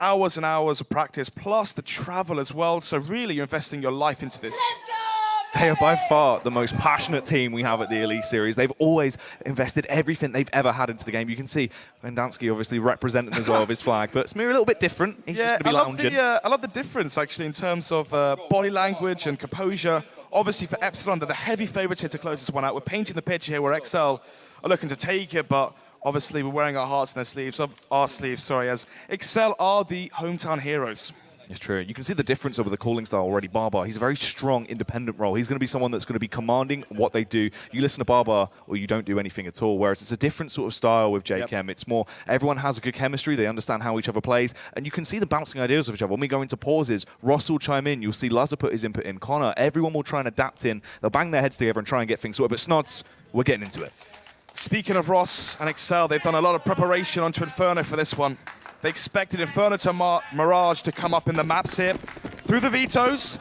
hours and hours of practice, plus the travel as well. So really, you're investing your life into this. They are by far the most passionate team we have at the Elite Series. They've always invested everything they've ever had into the game. You can see Vendansky obviously representing as well of his flag, but Smear a little bit different. He's just going to be lounging. I love the difference, actually, in terms of body language and composure. Obviously, for Epsilon, they're the heavy favorites here to close this one out. We're painting the picture here where exceL are looking to take it, but obviously we're wearing our hearts in their sleeves, as exceL are the hometown heroes. It's true. You can see the difference over the calling style already. Barbar, he's a very strong, independent role. He's going to be someone that's going to be commanding what they do. You listen to Barbar, or you don't do anything at all, whereas it's a different sort of style with JChem. Yep. It's more, everyone has a good chemistry, they understand how each other plays, and you can see the bouncing ideas of each other. When we go into pauses, Ross will chime in, you'll see Lazar put his input in, Connor, everyone will try and adapt in. They'll bang their heads together and try and get things sorted, but Snods, we're getting into it. Speaking of Ross and exceL, they've done a lot of preparation onto Inferno for this one. They expected Inferno to Mirage to come up in the maps here. Through the vetoes.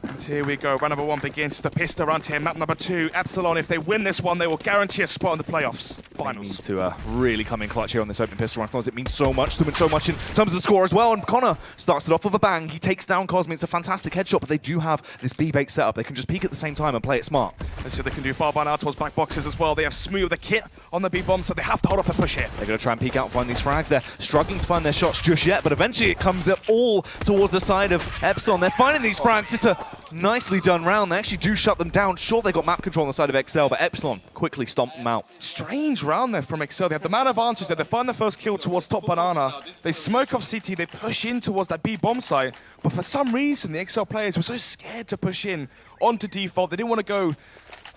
And here we go. Round number 1 begins. The pistol round here. Map number 2. Epsilon, if they win this one, they will guarantee a spot in the playoffs. Finals. Need to really come in clutch here on this opening pistol round. It means so much to them and so much in terms of the score as well. And Connor starts it off with a bang. He takes down Cosmi. It's a fantastic headshot, but they do have this B-bait setup. They can just peek at the same time and play it smart. Let's see what they can do. Barbar now towards back boxes as well. They have Smooth with the kit on the B-bomb, so they have to hold off the push here. They're going to try and peek out and find these frags. They're struggling to find their shots just yet, but eventually it comes up all towards the side of Epsilon. They're finding these frags. It's a nicely done round. They actually do shut them down. Sure, they got map control on the side of exceL, but Epsilon quickly stomped them out. Strange round there from exceL. They have the man advantage there. They find the first kill towards top banana. They smoke off CT. They push in towards that B-bomb site. But for some reason, the exceL players were so scared to push in onto default. They didn't want to go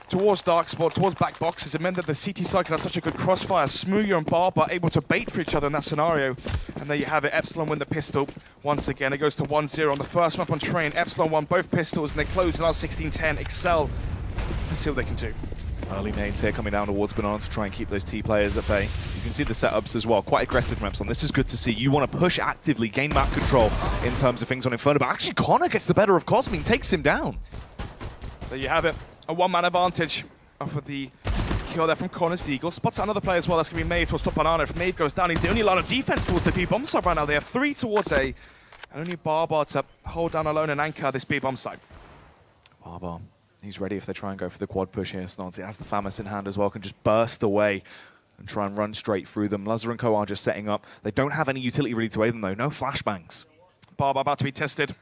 towards dark spot, towards black boxes. It meant that the CT side could have such a good crossfire. Smooyer and Barbar able to bait for each other in that scenario. And there you have it. Epsilon win the pistol. Once again, it goes to 1-0 on the first map on train. Epsilon won both pistols and they close now 16-10. exceL, let's see what they can do. Early nades here coming down towards Banana to try and keep those T players at bay. You can see the setups as well, quite aggressive from Epsilon. This is good to see. You want to push actively, gain map control in terms of things on Inferno, but actually Connor gets the better of Cosmi and takes him down. There you have it, a one-man advantage off of the kill there from Connor's Deagle. Spots another player as well, that's going to be Maeve towards top banana. If Maeve goes down, he's the only line of defense towards the B-bomb side right now. They have 3 towards A, and only Barbar to hold down alone and anchor this B-bomb side. Barbar. He's ready if they try and go for the quad push here. Snods, it has the FAMAS in hand as well, can just burst away and try and run straight through them. Lazar and Co are just setting up. They don't have any utility really to aid them though, no flashbangs. Barbar about to be tested.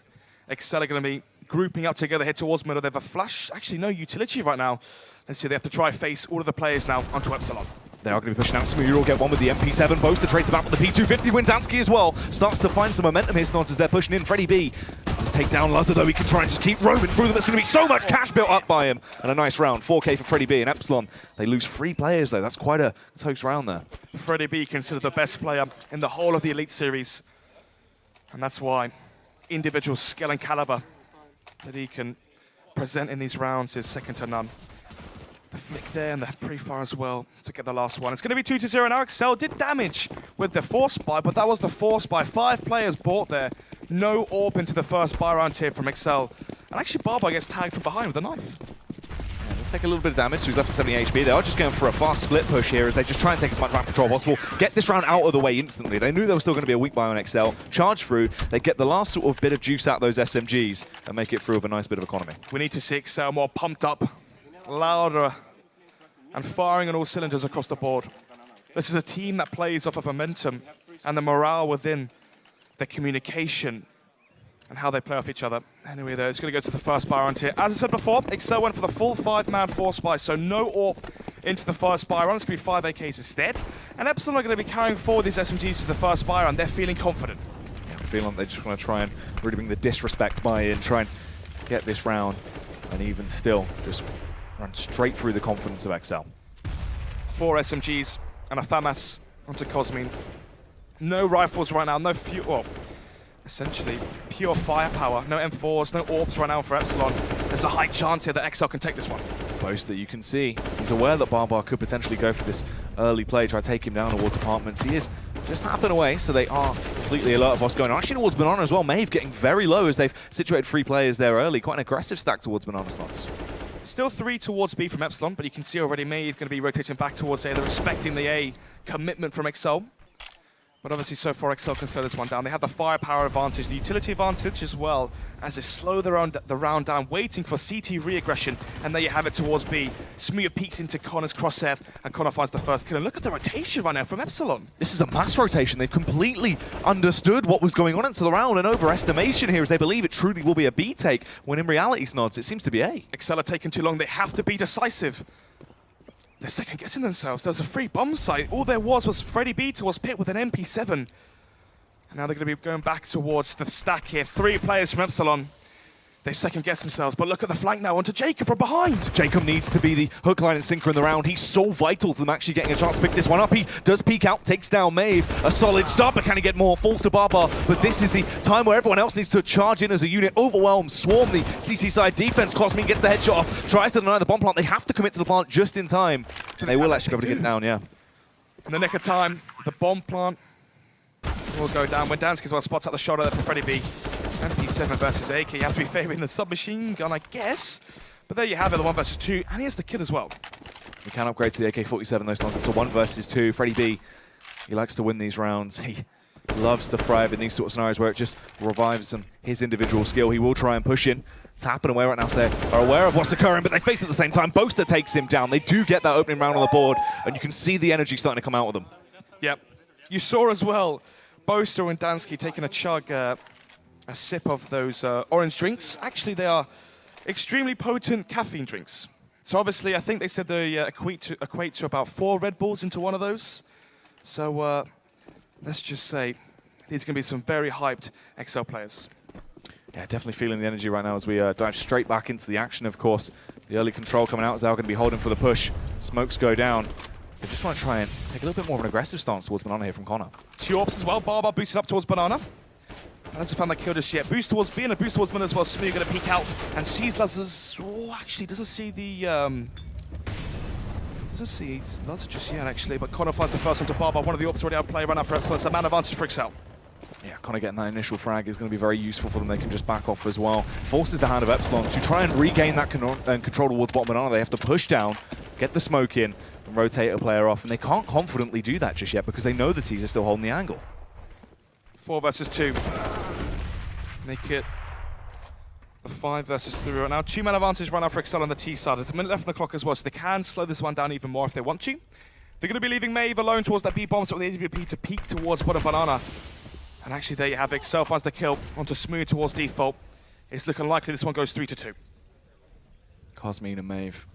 exceL are going to be grouping up together, head towards middle. They have a flash, actually no utility right now. Let's see, they have to try face all of the players now onto Epsilon. They are going to be pushing out. Smooth will get one with the MP7. Boaster trades about with the P250. Windansky as well starts to find some momentum here, Snods, as they're pushing in. Freddie B does take down Lazar, though. He can try and just keep roaming through them. It's going to be so much cash built up by him. And a nice round. 4K for Freddie B and Epsilon. They lose 3 players, though. That's quite a close round there. Freddie B considered the best player in the whole of the Elite Series. And that's why individual skill and caliber that he can present in these rounds is second to none. The flick there and the pre-fire as well to get the last one. It's going to be 2-0 now. exceL did damage with the force buy, but that was the force buy. 5 players bought there. No orb into the first buy round here from exceL. And actually Barbar gets tagged from behind with a knife. Yeah, let's take a little bit of damage, so he's left at 70 HP. They are just going for a fast split push here as they just try and take as much map control as possible. Get this round out of the way instantly. They knew there was still going to be a weak buy on exceL. Charge through. They get the last sort of bit of juice out of those SMGs and make it through with a nice bit of economy. We need to see exceL more pumped up, louder, and firing on all cylinders across the board. This is a team that plays off of momentum and the morale within the communication and how they play off each other. Anyway, though, it's going to go to the first buy round here. As I said before, exceL went for the full 5-man force buy, so no AWP into the first buy round. It's going to be 5 AKs instead. And Epsilon are going to be carrying forward these SMGs to the first buy round. They're feeling confident. Yeah, I feel like they just want to try and really bring the disrespect buy in, try and get this round, and even still, just run straight through the confidence of exceL. 4 SMGs and a FAMAS onto Cosmi. No rifles right now, no fuel. Well, essentially pure firepower. No M4s, no orbs right now for Epsilon. There's a high chance here that exceL can take this one. Boaster, you can see, he's aware that Barbar could potentially go for this early play, try to take him down towards apartments. He is just tapping away, so they are completely alert of what's going on. Actually towards Banana as well. Maeve getting very low as they've situated 3 players there early. Quite an aggressive stack towards Banana Snods. Still 3 towards B from Epsilon, but you can see already Maeve going to be rotating back towards A. They're respecting the A commitment from exceL. But obviously, so far, exceL can slow this one down. They have the firepower advantage, the utility advantage as well, as they slow the round down, waiting for CT re-aggression. And there you have it towards B. Smooth peeks into Connor's crosshair, and Connor finds the first kill. And look at the rotation right now from Epsilon. This is a mass rotation. They've completely understood what was going on into the round. An overestimation here as they believe it truly will be a B take, when in reality, Snods, it seems to be A. exceL are taking too long. They have to be decisive. They're second guessing themselves. There was a free bomb site. All there was Freddy B towards Pit with an MP7. And now they're going to be going back towards the stack here. 3 players from Epsilon. They second guess themselves, but look at the flank now onto Jacob from behind. Jacob needs to be the hook, line, and sinker in the round. He's so vital to them actually getting a chance to pick this one up. He does peek out, takes down Maeve. A solid start, but can he get more? Falls to Barbar, but this is the time where everyone else needs to charge in as a unit. Overwhelm, swarm the CT side defense. Cosmin gets the headshot off, tries to deny the bomb plant. They have to commit to the plant just in time. And they will actually be able to get it down, yeah. In the nick of time, the bomb plant will go down. When Dansky as well spots out the shot there for Freddy B. MP7 versus AK. You have to be favouring the submachine gun, I guess. But there you have it, the 1 versus 2, and he has the kill as well. We can upgrade to the AK-47 those times. It's a 1 versus 2. Freddy B, he likes to win these rounds. He loves to thrive in these sort of scenarios where it just revives his individual skill. He will try and push in. It's happening away right now, so they are aware of what's occurring, but they face it at the same time. Boaster takes him down. They do get that opening round on the board, and you can see the energy starting to come out of them. Yep. You saw as well, Boaster and Dansky taking a chug, a sip of those orange drinks. Actually, they are extremely potent caffeine drinks. So obviously, I think they said they equate to about 4 Red Bulls into one of those. So let's just say these are going to be some very hyped exceL players. Yeah, definitely feeling the energy right now as we dive straight back into the action, of course. The early control coming out. Zal going to be holding for the push. Smokes go down. So just want to try and take a little bit more of an aggressive stance towards Banana here from Connor. 2 ops as well. Barbar boosted up towards Banana. And hasn't found that kill just yet. Boost towards B and a boost towards Banana as well. Smooth going to peek out and sees Lazarus. Oh, actually doesn't see the... doesn't see Lazarus just yet, actually. But Connor finds the first one to Barbar. One of the ops already out play right now for Epsilon. It's a man advantage for exceL. Yeah, Connor getting that initial frag is going to be very useful for them. They can just back off as well. Forces the hand of Epsilon to try and regain that control towards bottom Banana. They have to push down, get the smoke in, and rotate a player off. And they can't confidently do that just yet because they know the T's are still holding the angle. 4 versus 2. Make it the 5 versus 3 right now. 2-man advantage right now for exceL on the T side. There's a minute left on the clock as well, so they can slow this one down even more if they want to. They're going to be leaving Maeve alone towards that B bomb, so with the AWP to peek towards bottom Banana. And actually, there you have it. exceL finds the kill onto Smooth towards default. It's looking likely this one goes 3-2. Cosmin and Maeve,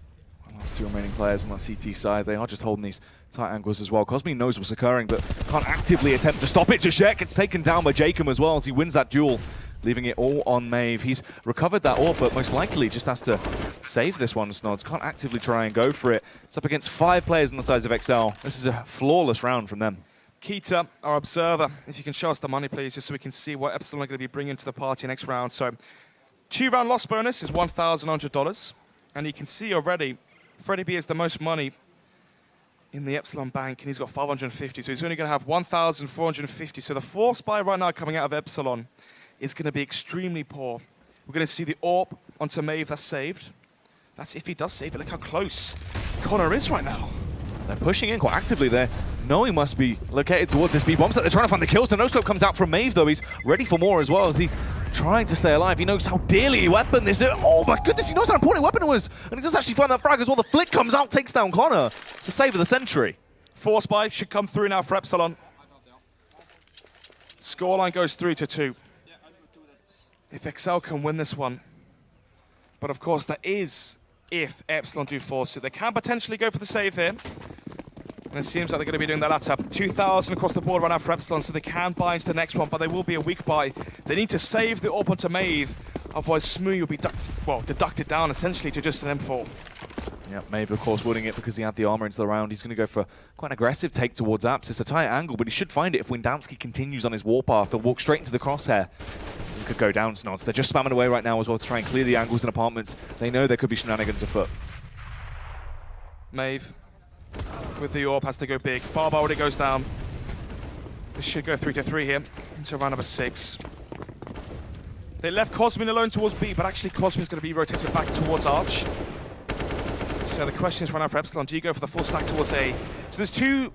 last 2 remaining players on that CT side, they are just holding these tight angles as well. Cosmin knows what's occurring, but can't actively attempt to stop it just yet. Gets taken down by Jacob as well as he wins that duel, leaving it all on Maeve. He's recovered that AWP, but most likely just has to save this one, Snods. Can't actively try and go for it. It's up against 5 players on the sides of exceL. This is a flawless round from them. Keita, our observer, if you can show us the money, please, just so we can see what Epsilon are going to be bringing to the party next round. So, 2-round loss bonus is $1,100. And you can see already, Freddy B has the most money in the Epsilon bank, and he's got 550. So he's only going to have 1,450. So the force buy right now coming out of Epsilon is going to be extremely poor. We're going to see the AWP onto Maeve that's saved. That's if he does save it. Look how close Connor is right now. They're pushing in quite actively there. No, he must be located towards this B bomb set. They're trying to find the kills. The no-scope comes out from Maeve, though. He's ready for more as well as he's trying to stay alive. He knows how dearly a weapon this is. Oh my goodness, he knows how important a weapon it was. And he does actually find that frag as well. The flick comes out, takes down Connor to save the century. Force buy should come through now for Epsilon. Scoreline goes 3-2. If exceL can win this one. But of course, that is if Epsilon do force it. They can potentially go for the save here. And it seems like they're going to be doing that latter. 2,000 across the board right now for Epsilon, so they can buy into the next one, but they will be a weak buy. They need to save the AWP onto Maeve, otherwise Smooth will be deducted down essentially to just an M4. Yeah, Maeve, of course, winning it because he had the armor into the round. He's going to go for quite an aggressive take towards Apps. It's a tight angle, but he should find it if Windansky continues on his warpath. They'll walk straight into the crosshair. He could go down, Snods. They're just spamming away right now as well to try and clear the angles and apartments. They know there could be shenanigans afoot. Maeve with the AWP has to go big. Barbar already goes down. This should go 3-3 here into round number 6. They left Cosmin alone towards B, but actually Cosmin's going to be rotated back towards Arch. So the question is right now for Epsilon, do you go for the full stack towards A So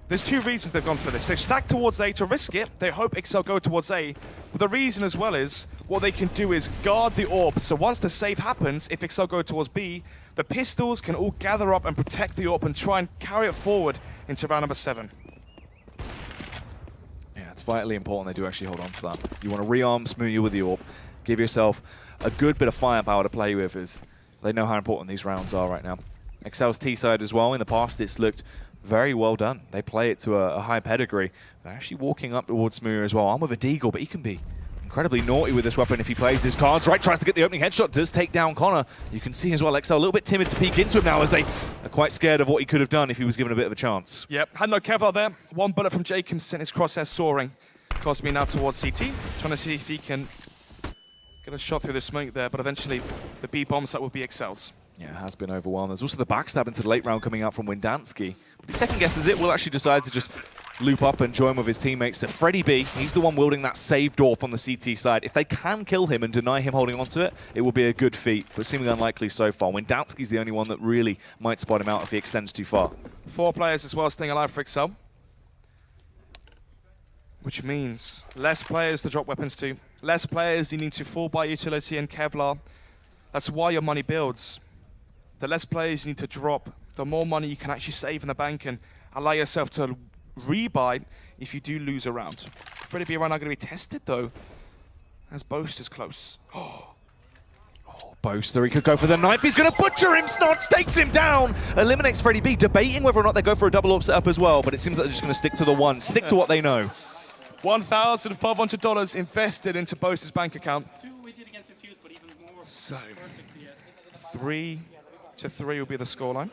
there's two reasons they've gone for this. They've stacked towards A to risk it. They hope exceL go towards A. But the reason as well is what they can do is guard the orb. So once the save happens, if exceL go towards B, the pistols can all gather up and protect the orb and try and carry it forward into round number 7. Yeah, it's vitally important they do actually hold on to that. You want to rearm Smoothie with the orb. Give yourself a good bit of firepower to play with, as they know how important these rounds are right now. exceL's T side as well. In the past, it's looked very well done. They play it to a high pedigree. They're actually walking up towards Smoothie as well. I'm with a Deagle, but he can be incredibly naughty with this weapon if he plays his cards right. Tries to get the opening headshot, does take down Connor. You can see as well exceL a little bit timid to peek into him now, as they are quite scared of what he could have done if he was given a bit of a chance. Yep, had no Kevlar there. One bullet from Jacob sent his crosshair soaring. Cosme now towards CT, trying to see if he can get a shot through the smoke there, but eventually the B bomb site will be exceL's. Yeah, it has been overwhelmed. There's also the backstab into the late round coming out from Windansky. But he second guesses it, will actually decide to just loop up and join with his teammates. So Freddy B, he's the one wielding that saved AWP on the CT side. If they can kill him and deny him holding onto it, it will be a good feat, but seemingly unlikely so far. Windansky's the only one that really might spot him out if he extends too far. 4 players as well staying alive for exceL, which means less players to drop weapons to, less players you need to fall by utility and Kevlar. That's why your money builds. The less players you need to drop, the more money you can actually save in the bank and allow yourself to rebuy if you do lose a round. Freddy B right now going to be tested though, as Boast is close. Boaster, he could go for the knife. He's going to butcher him. Snots takes him down. Eliminates Freddy B, debating whether or not they go for a double AWP setup as well, but it seems like they're just going to stick to the one, stick to what they know. $1,500 invested into Boast's bank account. So, 3-3 will be the scoreline.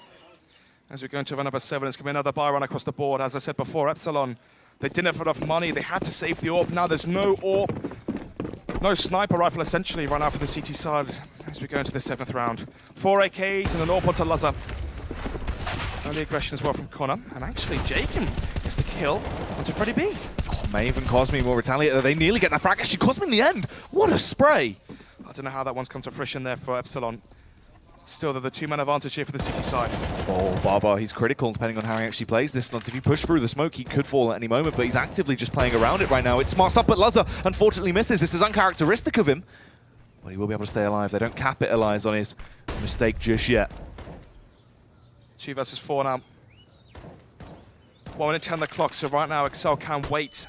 As we go into round number 7, it's going to be another buy run across the board. As I said before, Epsilon, they didn't have enough money. They had to save the AWP. Now there's no AWP, no sniper rifle essentially right now for the CT side as we go into the 7th round. 4 AKs and an AWP onto Lazar. Early aggression as well from Connor. And actually, Jacob gets the kill onto Freddy B. Maeve and Cosme will retaliate. They nearly get that frag. Actually, Cosme in the end. What a spray. I don't know how that one's come to fruition there for Epsilon. Still, they're the 2-man advantage here for the CT side. Oh, Barbar, he's critical depending on how he actually plays this. If you push through the smoke, he could fall at any moment, but he's actively just playing around it right now. It's smart stuff, but Lazar unfortunately misses. This is uncharacteristic of him, but he will be able to stay alive. They don't capitalize on his mistake just yet. 2 versus 4 now. 1 minute 10 on the clock, so right now exceL can wait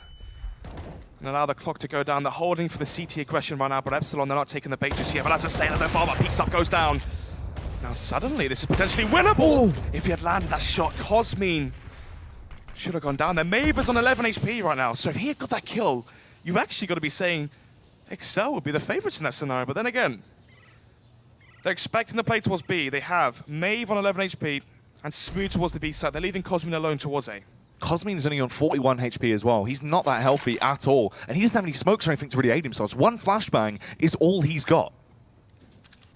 and allow the clock to go down. They're holding for the CT aggression right now, but Epsilon, they're not taking the bait just yet. But that's a sailor, then Barbar peeks up, goes down. Now suddenly, this is potentially winnable. If he had landed that shot, Cosme should have gone down there. Maeve is on 11 HP right now, so if he had got that kill, you've actually got to be saying exceL would be the favorites in that scenario. But then again, they're expecting the play towards B. They have Maeve on 11 HP and Smooth towards the B side. They're leaving Cosme alone towards A. Cosme is only on 41 HP as well. He's not that healthy at all, and he doesn't have any smokes or anything to really aid him, so it's one flashbang is all he's got.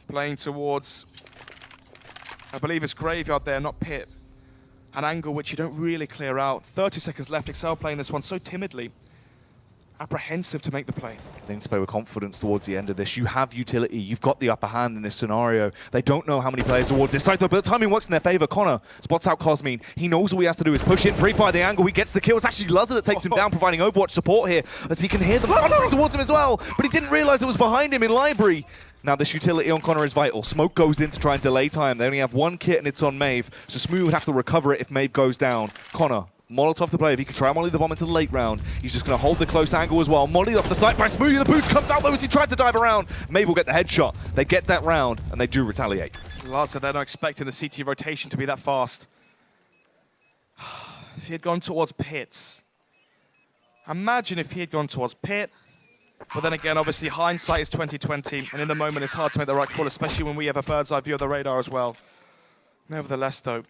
Playing towards, I believe it's Graveyard there, not Pit. An angle which you don't really clear out. 30 seconds left, exceL playing this one so timidly. Apprehensive to make the play. They need to play with confidence towards the end of this. You have utility. You've got the upper hand in this scenario. They don't know how many players towards this side, but the timing works in their favor. Connor spots out Cosme. He knows all he has to do is push in, pre-fire the angle. He gets the kill. It's actually Lazar that takes him down, providing Overwatch support here, as he can hear them coming towards him as well, but he didn't realize it was behind him in Library. Now this utility on Connor is vital. Smoke goes in to try and delay time. They only have 1 kit and it's on Maeve, so Smooth would have to recover it if Maeve goes down. Connor, Molotov to play. If he could try and molly the bomb into the late round, he's just going to hold the close angle as well. Molly off the side by Smooth. The boost comes out though as he tried to dive around. Maeve will get the headshot. They get that round and they do retaliate. Lazar, they're not expecting the CT rotation to be that fast. If he had gone towards Pits. Imagine if he had gone towards Pit. But then again, obviously, hindsight is 20/20, and in the moment, it's hard to make the right call, especially when we have a bird's eye view of the radar as well. Nevertheless, though,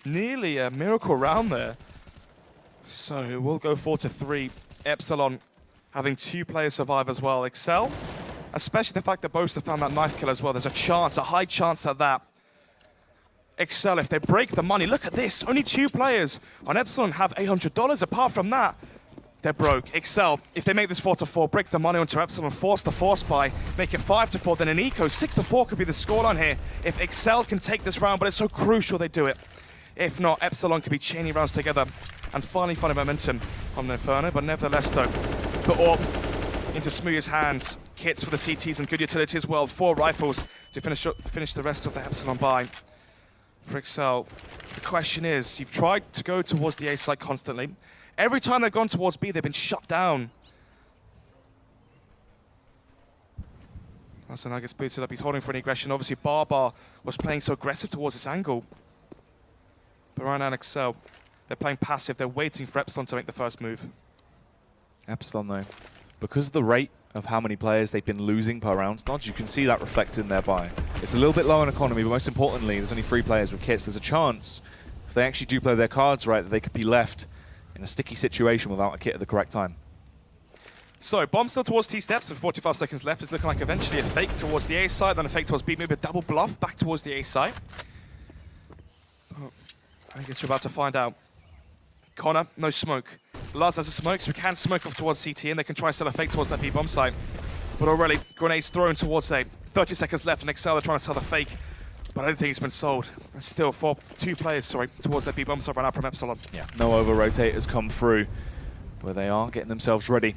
nearly a miracle round there. So we'll go 4-3. Epsilon having 2 players survive as well. exceL, especially the fact that Boaster found that knife kill as well. There's a chance, a high chance at that. exceL, if they break the money, look at this. Only 2 players on Epsilon have $800. Apart from that, they're broke. exceL, if they make this 4-4, break the money onto Epsilon, force the force buy, make it 5-4, then an eco. 6-4 could be the scoreline here if exceL can take this round, but it's so crucial they do it. If not, Epsilon could be chaining rounds together and finally finding momentum on the Inferno, but nevertheless though, put Orb into Smooth's hands. Kits for the CTs and good utility as well. 4 rifles to finish the rest of the Epsilon buy for exceL. The question is, you've tried to go towards the A site constantly. Every time they've gone towards B, they've been shut down. So now gets booted up. He's holding for any aggression. Obviously, Barbar was playing so aggressive towards this angle. But right now in exceL, they're playing passive. They're waiting for Epsilon to make the first move. Epsilon, though, because of the rate of how many players they've been losing per round, Snodge, you can see that reflected in their buy. It's a little bit low in economy, but most importantly, there's only 3 players with kits. There's a chance, if they actually do play their cards right, that they could be left in a sticky situation without a kit at the correct time. So, bomb still towards T-steps with 45 seconds left. It's looking like eventually a fake towards the A side, then a fake towards B, maybe a double bluff back towards the A side. Oh, I guess we're about to find out. Connor, no smoke. Laz has a smoke, so we can smoke off towards CT, and they can try and sell a fake towards that B bomb site. But already, grenades thrown towards A. 30 seconds left, and exceL are trying to sell the fake. But I don't think it's been sold. There's still 2 players, towards that B bomb site right now from Epsilon. Yeah, no over-rotators come through, but they are getting themselves ready.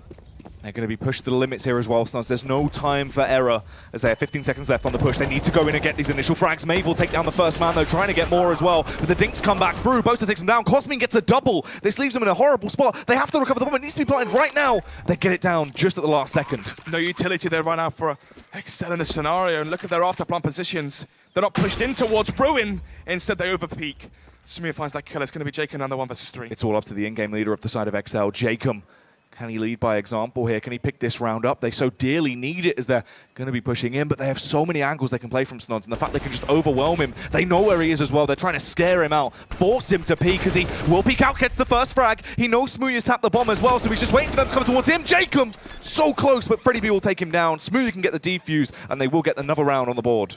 They're going to be pushed to the limits here as well, Snuds. There's no time for error as they have 15 seconds left on the push. They need to go in and get these initial frags. Maeve will take down the first man, though, trying to get more as well. But the dinks come back through. Boaster takes them down. Cosmin gets a double. This leaves them in a horrible spot. They have to recover the bomb. It needs to be planted right now. They get it down just at the last second. No utility there right now for exceL in the scenario. And look at their after-plant positions. They're not pushed in towards Ruin. Instead, they over-peak. Smooth finds that kill. It's going to be Jacob and the 1 versus 3. It's all up to the in-game leader of the side of exceL, Jacob. Can he lead by example here? Can he pick this round up? They so dearly need it as they're going to be pushing in, but they have so many angles they can play from Snods, and the fact they can just overwhelm him. They know where he is as well. They're trying to scare him out, force him to peek, as he will peek out, gets the first frag. He knows Smoothie has tapped the bomb as well, so he's just waiting for them to come towards him. Jacob, so close, but Freddie B will take him down. Smoothie can get the defuse, and they will get another round on the board.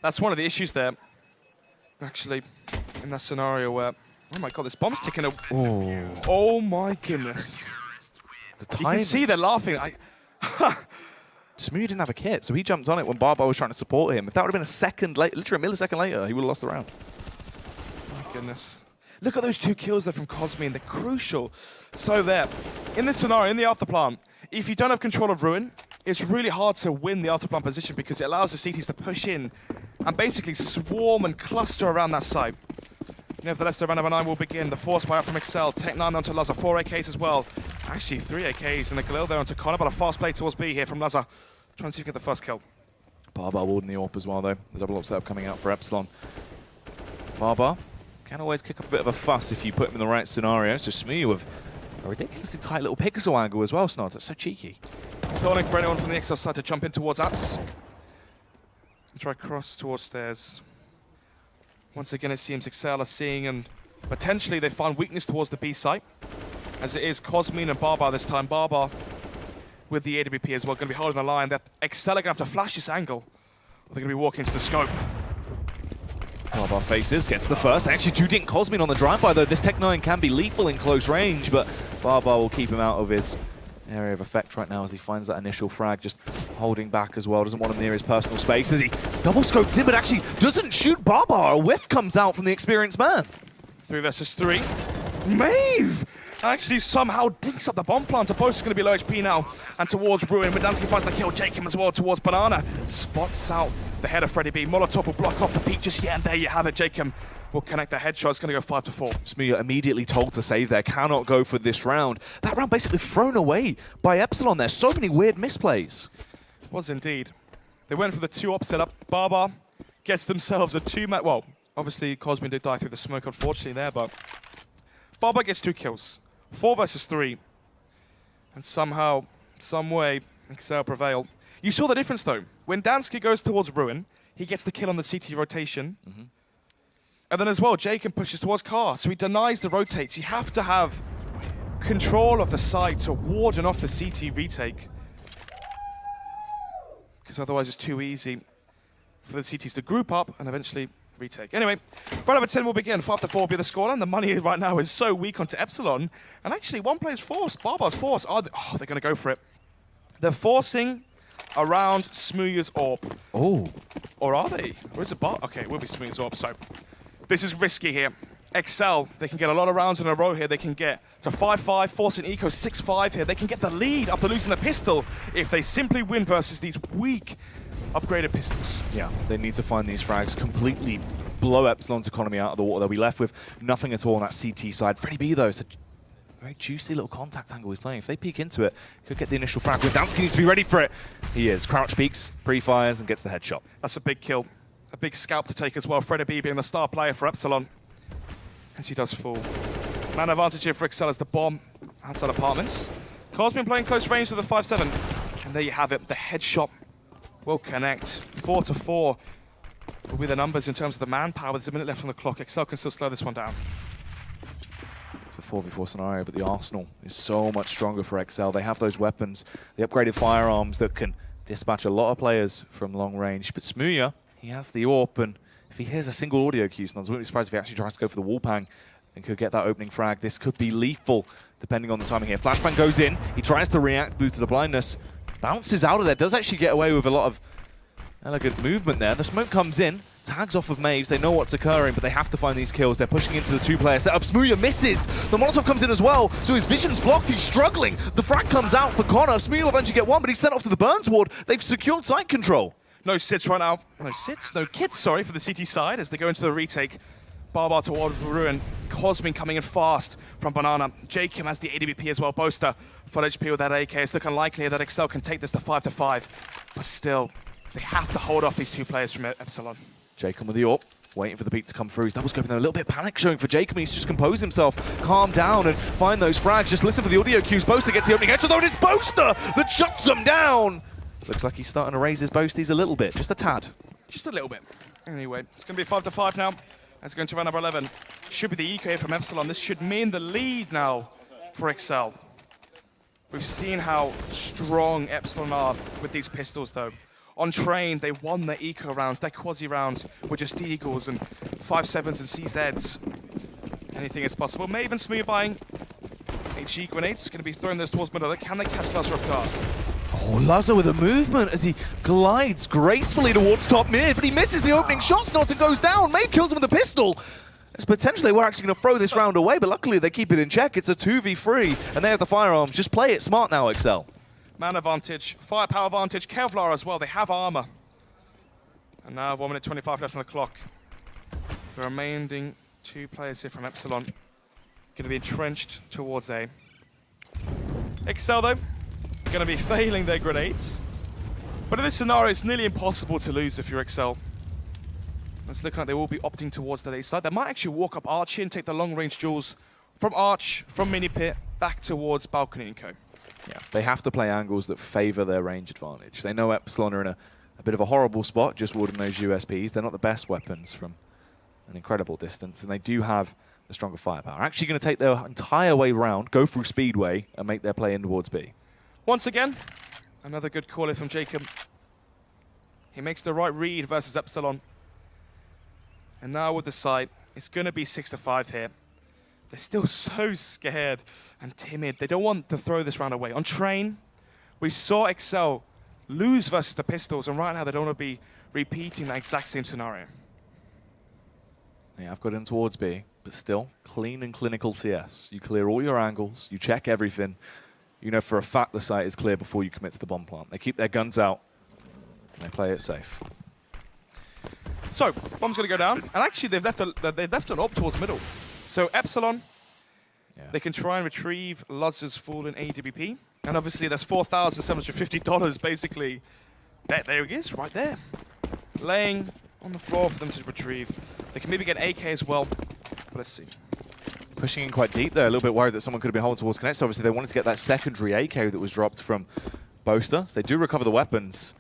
That's one of the issues there, actually, in that scenario where, oh my god, this bomb's ticking. Oh my goodness. You can see they're laughing. Smoothie didn't have a kit, so he jumped on it when Barbar was trying to support him. If that would have been a second late, literally a millisecond later, he would have lost the round. My goodness. Look at those 2 kills there from Cosmin. They're crucial. So there, in this scenario, in the afterplant, if you don't have control of Ruin, it's really hard to win the afterplant position because it allows the CTs to push in and basically swarm and cluster around that site. Nevertheless, the round number 9 will begin. The force buyout from exceL. Tech 9 onto Lazar. 4 AKs as well. Actually, 3 AKs and a Galil there onto Connor, but a fast play towards B here from Lazar. Trying to see if he can get the first kill. Barbar warding the AWP as well, though. The double up setup coming out for Epsilon. Barbar can always kick up a bit of a fuss if you put him in the right scenario. So Smee with a ridiculously tight little pixel angle as well, Snods. That's so cheeky. It's holding for anyone from the exceL side to jump in towards apps. And try cross towards stairs. Once again, it seems exceL are seeing, and potentially they find weakness towards the B site, as it is Cosmin and Barbar this time. Barbar with the AWP as well, going to be holding the line. That exceL are going to have to flash this angle, or they're going to be walking into the scope. Barbar faces, gets the first. They actually do dink Cosmin on the drive-by, though. This Tech 9 can be lethal in close range, but Barbar will keep him out of his area of effect right now as he finds that initial frag, just holding back as well. Doesn't want him near his personal space as he double scopes in, but actually doesn't shoot Barbar. A whiff comes out from the experienced man. 3 versus 3. Maeve actually somehow dinks up the bomb plant. Both is going to be low HP now, and towards Ruin. Medansky finds the kill. Jacob as well towards Banana. Spots out the head of Freddie B. Molotov will block off the peak just yet, and there you have it. Jacob will connect the headshot. It's going to go 5 to 4. Smee immediately told to save there. Cannot go for this round. That round basically thrown away by Epsilon there. So many weird misplays. It was indeed. They went for the 2 op setup. Barbar gets themselves a 2-man. Well, obviously Cosmin did die through the smoke, unfortunately there, but Barbar gets 2 kills. 4 versus 3. And somehow, some way, exceL prevail. You saw the difference though. When Dansky goes towards Ruin, he gets the kill on the CT rotation. And then as well, Jacob pushes towards Car, so he denies the rotates. You have to have control of the site to warden off the CT retake. Because otherwise it's too easy for the CTs to group up and eventually retake. Anyway, round number 10 will begin. 5 to 4 will be the scoreline. The money right now is so weak onto Epsilon. And actually, one player's forced. Barbar's forced. Oh, they're going to go for it. They're forcing around Smooth's AWP. Oh. Or are they? Or is it Bar? Okay, it will be Smooth's AWP, so this is risky here. exceL, they can get a lot of rounds in a row here. They can get to 5-5, forcing Eco 6-5 here. They can get the lead after losing the pistol if they simply win versus these weak upgraded pistols. Yeah, they need to find these frags, completely blow Epsilon's economy out of the water. They'll be left with nothing at all on that CT side. Freddie B, though, it's a very juicy little contact angle he's playing. If they peek into it, could get the initial frag. Dansky needs to be ready for it. He is. Crouch peeks, pre-fires, and gets the headshot. That's a big kill. A big scalp to take as well. Freddie B being the star player for Epsilon. As he does fall. Man advantage here for exceL as the bomb outside apartments. Carl's been playing close range with a 5-7. And there you have it. The headshot will connect. 4-4 will be the numbers in terms of the manpower. There's a minute left on the clock. exceL can still slow this one down. It's a 4v4 scenario, but the arsenal is so much stronger for exceL. They have those weapons, the upgraded firearms that can dispatch a lot of players from long range. But Smooya, he has the AWP, and if he hears a single audio cue, I wouldn't be surprised if he actually tries to go for the wall pang and could get that opening frag. This could be lethal, depending on the timing here. Flashbang goes in, he tries to react, boot to the blindness, bounces out of there, does actually get away with a lot of elegant movement there. The smoke comes in, tags off of Maves, they know what's occurring, but they have to find these kills. They're pushing into the two-player setup. Smooya misses! The Molotov comes in as well, so his vision's blocked, he's struggling. The frag comes out for Connor. Smooya will eventually get one, but he's sent off to the Burns ward. They've secured site control. No sits right now. No kits, sorry, for the CT side as they go into the retake. Barbar toward Ruin. Cosmin coming in fast from Banana. Jacob has the AWP as well. Boaster, full HP with that AK. It's looking likely that exceL can take this to 5-5. But still, they have to hold off these two players from Epsilon. Jacob with the AWP, waiting for the beat to come through. He's double scoping there, a little bit of panic showing for Jacob. He's just composed himself, calm down and find those frags. Just listen for the audio cues. Boaster gets the opening headshot, though it is Boaster that shuts him down. Looks like he's starting to raise his boasties a little bit, just a tad. Just a little bit. Anyway, it's going to be 5-5 now. It's going to round number 11. Should be the EK from Epsilon. This should mean the lead now for exceL. We've seen how strong Epsilon are with these pistols, though. On train, they won their eco rounds. Their quasi rounds were just Deagles and 5.7s and CZs. Anything is possible. May even Smooya buying HE grenades. Going to be throwing those towards middle. Can they catch Lazar off guard? Oh, Lazar with a movement as he glides gracefully towards top mid, but he misses the opening shot. Snodson goes down. Maeve kills him with a pistol. It's potentially we're actually going to throw this round away, but luckily they keep it in check. It's a 2v3, and they have the firearms. Just play it smart now, exceL. Man advantage, firepower advantage, Kevlar as well. They have armor. And now 1 minute 25 left on the clock. The remaining two players here from Epsilon going to be entrenched towards A. exceL, though, going to be failing their grenades. But in this scenario, it's nearly impossible to lose if you're exceL. It's looking like they will be opting towards the A side. They might actually walk up Arch here and take the long-range duels from Arch, from Mini Pit, back towards Balcony and Co. Yeah, they have to play angles that favor their range advantage. They know Epsilon are in a bit of a horrible spot, just warding those USPs. They're not the best weapons from an incredible distance, and they do have the stronger firepower. Actually going to take their entire way round, go through Speedway, and make their play in towards B. Once again, another good call from Jacob. He makes the right read versus Epsilon. And now with the sight, it's going to be 6-5 here. They're still so scared and timid. They don't want to throw this round away. On train, we saw exceL lose versus the pistols, and right now they don't want to be repeating that exact same scenario. Yeah, I've got in towards B, but still clean and clinical CS. You clear all your angles, you check everything. You know for a fact the site is clear before you commit to the bomb plant. They keep their guns out, and they play it safe. So, bomb's going to go down, and actually they've left an AWP towards middle. So Epsilon, they can try and retrieve Lazar's fallen AWP, and obviously that's $4,750 basically. There it is, right there. Laying on the floor for them to retrieve. They can maybe get AK as well, but let's see. Pushing in quite deep there, a little bit worried that someone could have been holding towards Connect. So obviously they wanted to get that secondary AK that was dropped from Boaster. So they do recover the weapons.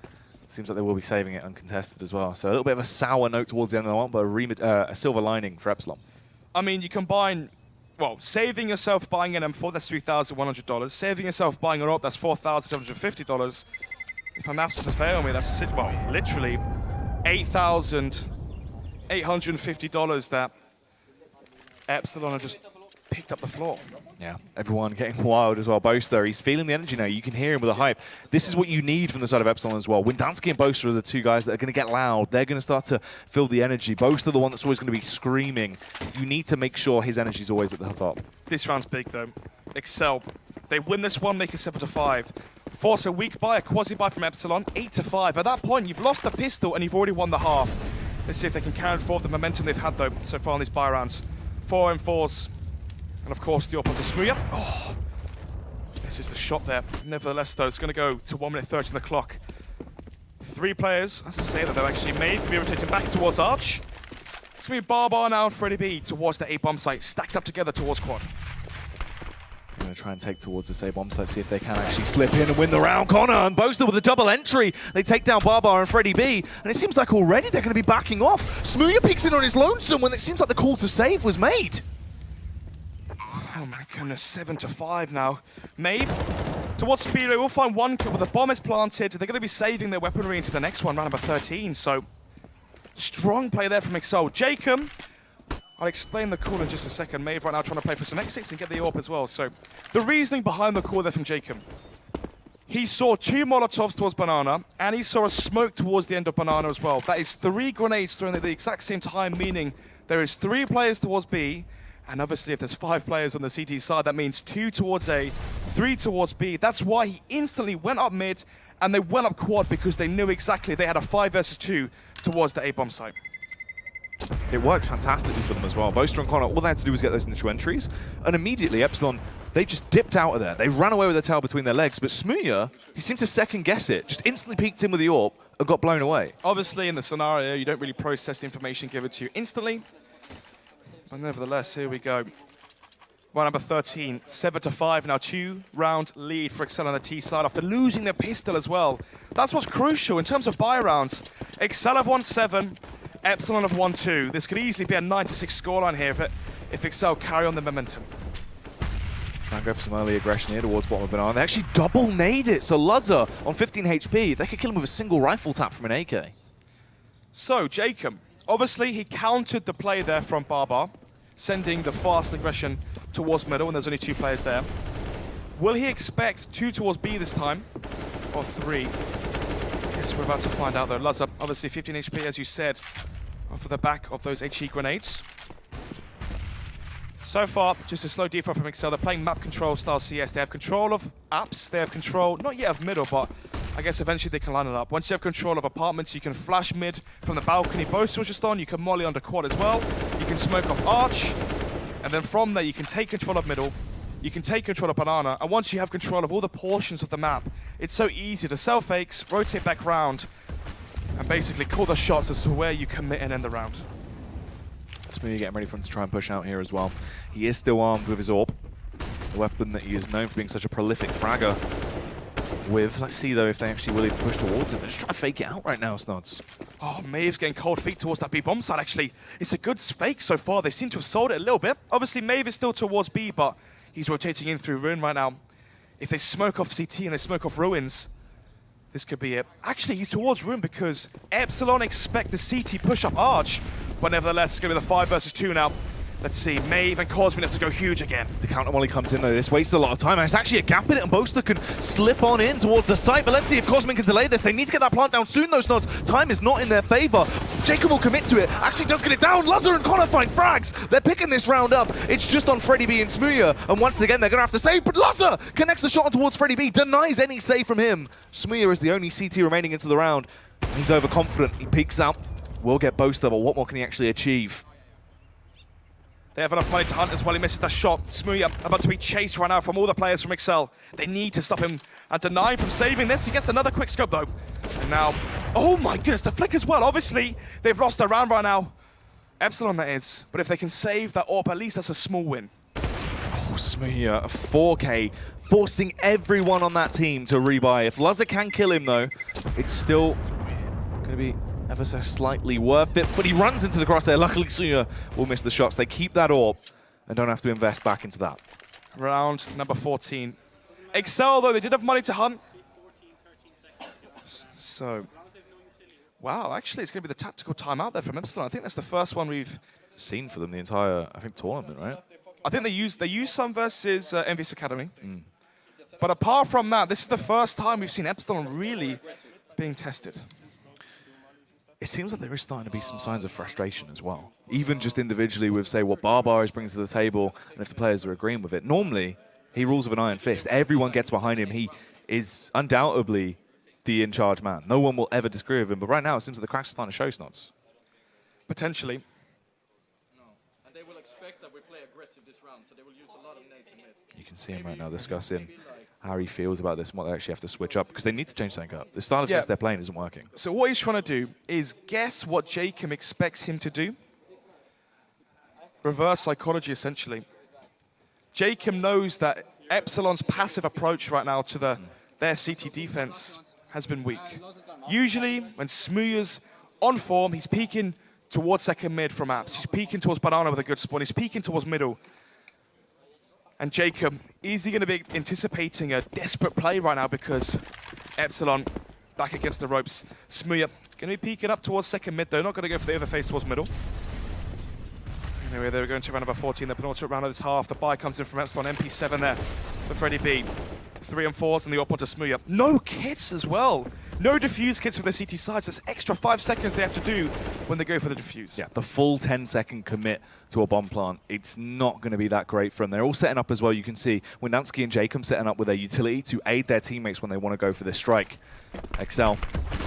Seems like they will be saving it uncontested as well. So a little bit of a sour note towards the end of the one, but a silver lining for Epsilon. I mean, you combine, well, saving yourself buying an M4, that's $3,100. Saving yourself buying an AWP, that's $4,750. If my maths doesn't fail me, that's, well, literally $8,850 that Epsilon are just picked up the floor. Yeah, everyone getting wild as well. Boaster, he's feeling the energy now. You can hear him with the hype. This is what you need from the side of Epsilon as well. Windansky and Boaster are the two guys that are going to get loud. They're going to start to feel the energy. Boaster, the one that's always going to be screaming. You need to make sure his energy is always at the top. This round's big, though. exceL. They win this one, make it 7-5. Force a weak buy, a quasi-buy from Epsilon, 8-5. At that point, you've lost the pistol and you've already won the half. Let's see if they can carry forward the momentum they've had, though, so far in these buy rounds. 4-4s. And, of course, the opponent to Smooya. Oh, this is the shot there. Nevertheless, though, it's going to go to 1 minute 30 on the clock. 3 players, as I say, that they're actually made to be rotating back towards Arch. It's going to be Barbar now and Freddy B towards the A-bomb site, stacked up together towards Quad. Going to try and take towards the A-bomb site, see if they can actually slip in and win the round. Connor and Boaster with a double entry. They take down Barbar and Freddy B, and it seems like already they're going to be backing off. Smooya peeks in on his lonesome when it seems like the call to save was made. Oh my goodness, 7-5 now. Maeve towards Speedo will find 1 kill, but the bomb is planted. They're going to be saving their weaponry into the next one, round number 13. So, strong play there from exceL. Jacob, I'll explain the call in just a second. Maeve right now trying to play for some exits and get the AWP as well. So, the reasoning behind the call there from Jacob. He saw 2 Molotovs towards Banana, and he saw a smoke towards the end of Banana as well. That is 3 grenades thrown at the exact same time, meaning there is 3 players towards B, and obviously if there's 5 players on the CT side, that means 2 towards A, 3 towards B. That's why he instantly went up mid, and they went up quad because they knew exactly they had a 5 versus 2 towards the A-bomb site. It worked fantastically for them as well. Boaster and Connor, all they had to do was get those initial entries, and immediately Epsilon, they just dipped out of there. They ran away with their tail between their legs, but Smooya, he seemed to second guess it, just instantly peeked in with the AWP and got blown away. Obviously in the scenario, you don't really process the information given to you instantly, but nevertheless, here we go. Round number 13, 7-5 now, 2-round lead for exceL on the T side after losing their pistol as well. That's what's crucial in terms of buy rounds. exceL have won 7, Epsilon have won 2. This could easily be a 9-6 scoreline here if exceL carry on the momentum. Try and go for some early aggression here towards bottom of Banana. They actually double nade it, so Luzza on 15 HP, they could kill him with a single rifle tap from an AK. So, Jacob, obviously he countered the play there from Barbar, sending the fast aggression towards middle, and there's only 2 players there. Will he expect 2 towards B this time, or 3? Guess we're about to find out though. Luzza, obviously 15 HP, as you said, off of the back of those HE grenades. So far, just a slow default from exceL. They're playing map control style CS. They have control of apps, they have control, not yet of middle, but I guess eventually they can line it up. Once you have control of apartments, you can flash mid from the balcony. Boaster was just on, you can molly under quad as well. You can smoke off Arch, and then from there you can take control of middle, you can take control of Banana, and once you have control of all the portions of the map, it's so easy to sell fakes, rotate back round, and basically call the shots as to where you commit and end the round. Smooya getting ready for him to try and push out here as well. He is still armed with his AWP, the weapon that he is known for being such a prolific fragger with. Let's see though if they actually will even push towards him. They're just trying to fake it out right now, Snods. Oh, Maeve's getting cold feet towards that B bomb side actually. It's a good fake so far. They seem to have sold it a little bit. Obviously Maeve is still towards B, but he's rotating in through Ruin right now. If they smoke off CT and they smoke off Ruins, this could be it. Actually, he's towards Ruin because Epsilon expect the CT push up Arch, but nevertheless, it's going to be the 5 versus 2 now. Let's see, Maeve and Cosmin have to go huge again. The counter volley comes in though, this wastes a lot of time, and it's actually a gap in it, and Boaster can slip on in towards the site, but let's see if Cosmin can delay this. They need to get that plant down soon though, Snods. Time is not in their favor. Jacob will commit to it, actually does get it down. Luzza and Connor find frags. They're picking this round up. It's just on Freddy B and Smooya, and once again they're gonna have to save, but Luzza connects the shot towards Freddy B, denies any save from him. Smooya is the only CT remaining into the round. He's overconfident, he peeks out. Will get Boaster, but what more can he actually achieve? They have enough money to hunt as well. He misses the shot. Smooya about to be chased right now from all the players from exceL. They need to stop him and deny him from saving this. He gets another quick scope though. And now, oh my goodness, the flick as well. Obviously, they've lost their round right now. Epsilon that is. But if they can save that AWP, at least that's a small win. Oh, Smooya, 4K, forcing everyone on that team to rebuy. If Luzza can kill him though, it's still going to be ever so slightly worth it, but he runs into the crosshair. Luckily, Smooya will miss the shots. They keep that AWP and don't have to invest back into that. Round number 14. exceL, though, they did have money to hunt. So, wow, actually, it's going to be the tactical timeout there from Epsilon. I think that's the first one we've seen for them the entire, I think, tournament, right? I think they use some versus Envious Academy. But apart from that, this is the first time we've seen Epsilon really being tested. It seems like there is starting to be some signs of frustration as well. Even just individually with, say, what Barbar is bringing to the table, and if the players are agreeing with it. Normally, he rules with an iron fist. Everyone gets behind him. He is undoubtedly the in-charge man. No one will ever disagree with him. But right now, it seems like the cracks are starting to show, Snods. Potentially. And they will expect that we play aggressive this round, so they will use a lot of nades in mid. You can see him right now discussing how he feels about this and what they actually have to switch up, because they need to change something up. The style of chess they're playing isn't working. So what he's trying to do is guess what jakeM expects him to do. Reverse psychology, essentially. jakeM knows that Epsilon's passive approach right now to their CT defense has been weak. Usually, when smooya's on form, he's peeking towards second mid from apps. He's peeking towards banana with a good spawn. He's peeking towards middle. And jakeM, is he going to be anticipating a desperate play right now because Epsilon back against the ropes? smooya going to be peeking up towards second mid though, not going to go for the other face towards middle. Anyway, they're going to round number 14, the penultimate round of this half. The buy comes in from Epsilon, MP7 there for Freddy B. 3 and 4s and the up onto smooya. No kits as well. No defuse kits for the CT sides. That's extra 5 seconds they have to do when they go for the defuse. Yeah, the full 10-second commit to a bomb plant. It's not going to be that great for them. They're all setting up as well. You can see Windansky and jakeM setting up with their utility to aid their teammates when they want to go for this strike. exceL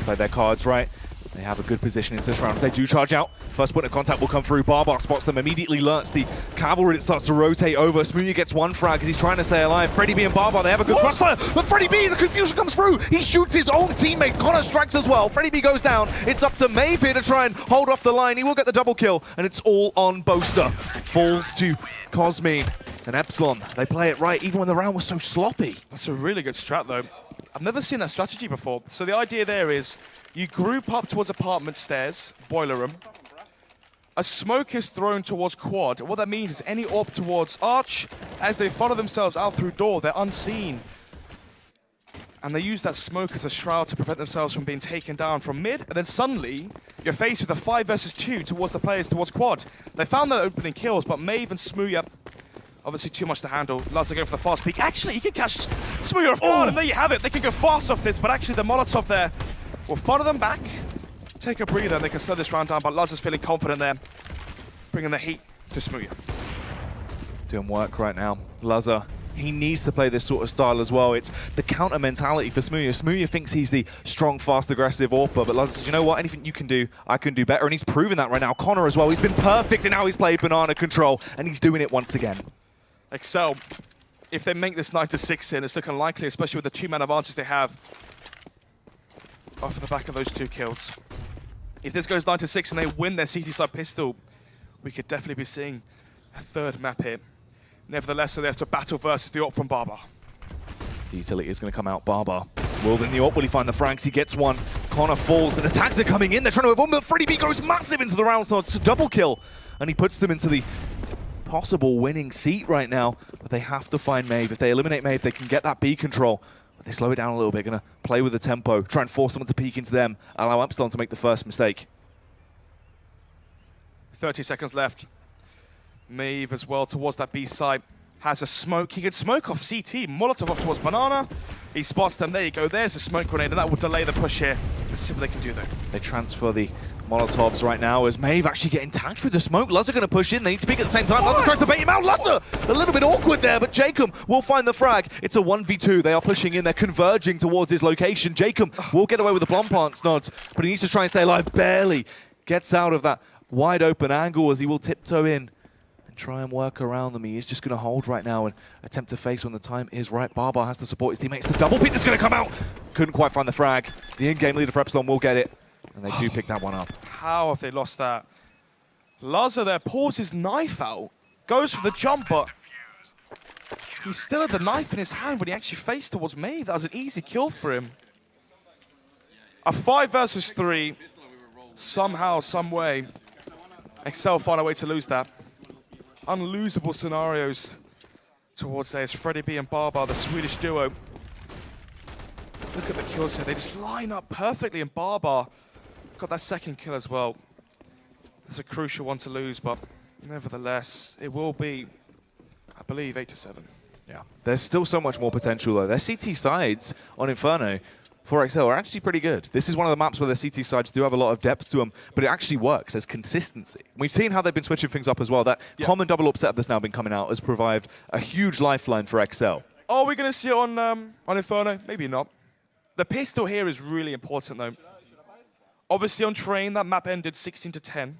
play their cards right. They have a good position into this round. They do charge out. First point of contact will come through. Barbar spots them, immediately learns the cavalry that starts to rotate over. smooya gets one frag because he's trying to stay alive. Freddy B and Barbar, they have a good crossfire, but Freddy B, the confusion comes through. He shoots his own teammate. Connor strikes as well. Freddy B goes down. It's up to Maeve here to try and hold off the line. He will get the double kill, and it's all on Boaster. Falls to Cosme and Epsilon. They play it right, even when the round was so sloppy. That's a really good strat though. I've never seen that strategy before. So the idea there is you group up towards apartment stairs, boiler room. A smoke is thrown towards quad. What that means is any AWP towards arch, as they follow themselves out through door, they're unseen. And they use that smoke as a shroud to prevent themselves from being taken down from mid. And then suddenly, you're faced with a 5 versus 2 towards the players towards quad. They found their opening kills, but Maeve and smooya, obviously too much to handle. Lazar going for the fast peek. Actually, he can catch smooya off guard, and there you have it. They can go fast off this, but actually the Molotov there will follow them back, take a breather, and they can slow this round down, but Lazar's feeling confident there, bringing the heat to smooya. Doing work right now. Lazar, he needs to play this sort of style as well. It's the counter mentality for smooya. smooya thinks he's the strong, fast, aggressive AWPer, but Lazar says, you know what, anything you can do, I can do better, and he's proven that right now. Connor as well, he's been perfect in how he's played banana control, and he's doing it once again. exceL, if they make this 9-6 in, it's looking likely, especially with the 2-man advantage they have off of the back of those 2 kills. If this goes 9-6 and they win their CT side pistol, we could definitely be seeing a 3rd map here. Nevertheless, so they have to battle versus the AWP from Barbar. The utility is going to come out. Barbar will in the AWP. Will he find the frags? He gets one. Connor falls. The attacks are coming in. They're trying to avoid, but Freddy B goes massive into the round, so it's a double kill. And he puts them into the possible winning seat right now. But they have to find Maeve. If they eliminate Maeve, they can get that B control. But they slow it down a little bit. Going to play with the tempo. Try and force someone to peek into them. Allow Epsilon to make the first mistake. 30 seconds left. Maeve as well towards that B side. Has a smoke. He can smoke off CT. Molotov off towards banana. He spots them. There you go. There's a smoke grenade, and that will delay the push here. Let's see what they can do, though. They transfer the Molotovs right now as Maeve actually getting tagged through the smoke. Lazar going to push in. They need to peek at the same time. Lazar tries to bait him out. Lazar, a little bit awkward there, but jakeM will find the frag. It's a 1v2. They are pushing in. They're converging towards his location. jakeM will get away with the bomb plant nods, but he needs to try and stay alive. Barely gets out of that wide open angle as he will tiptoe in and try and work around them. He is just going to hold right now and attempt to face when the time is right. Barbar has to support his teammates. The double peek that's going to come out. Couldn't quite find the frag. The in-game leader for Epsilon will get it. And they do pick that one up. How have they lost that? Lazar there pulls his knife out, goes for the jump, but he still had the knife in his hand when he actually faced towards Maeve. That was an easy kill for him. A 5 versus 3. Somehow, some way, exceL find a way to lose that. Unlosable scenarios towards there. It's Freddy B and Barbar, the Swedish duo. Look at the kills here. They just line up perfectly, and Barbar got that 2nd kill as well. It's a crucial one to lose, but nevertheless, it will be I believe 8-7. Yeah. There's still so much more potential, though. Their CT sides on Inferno for exceL are actually pretty good. This is one of the maps where the CT sides do have a lot of depth to them, but it actually works. There's consistency. We've seen how they've been switching things up as well. That common double upset that's now been coming out has provided a huge lifeline for exceL. Are we going to see it on Inferno? Maybe not. The pistol here is really important, though. Obviously, on Train, that map ended 16-10.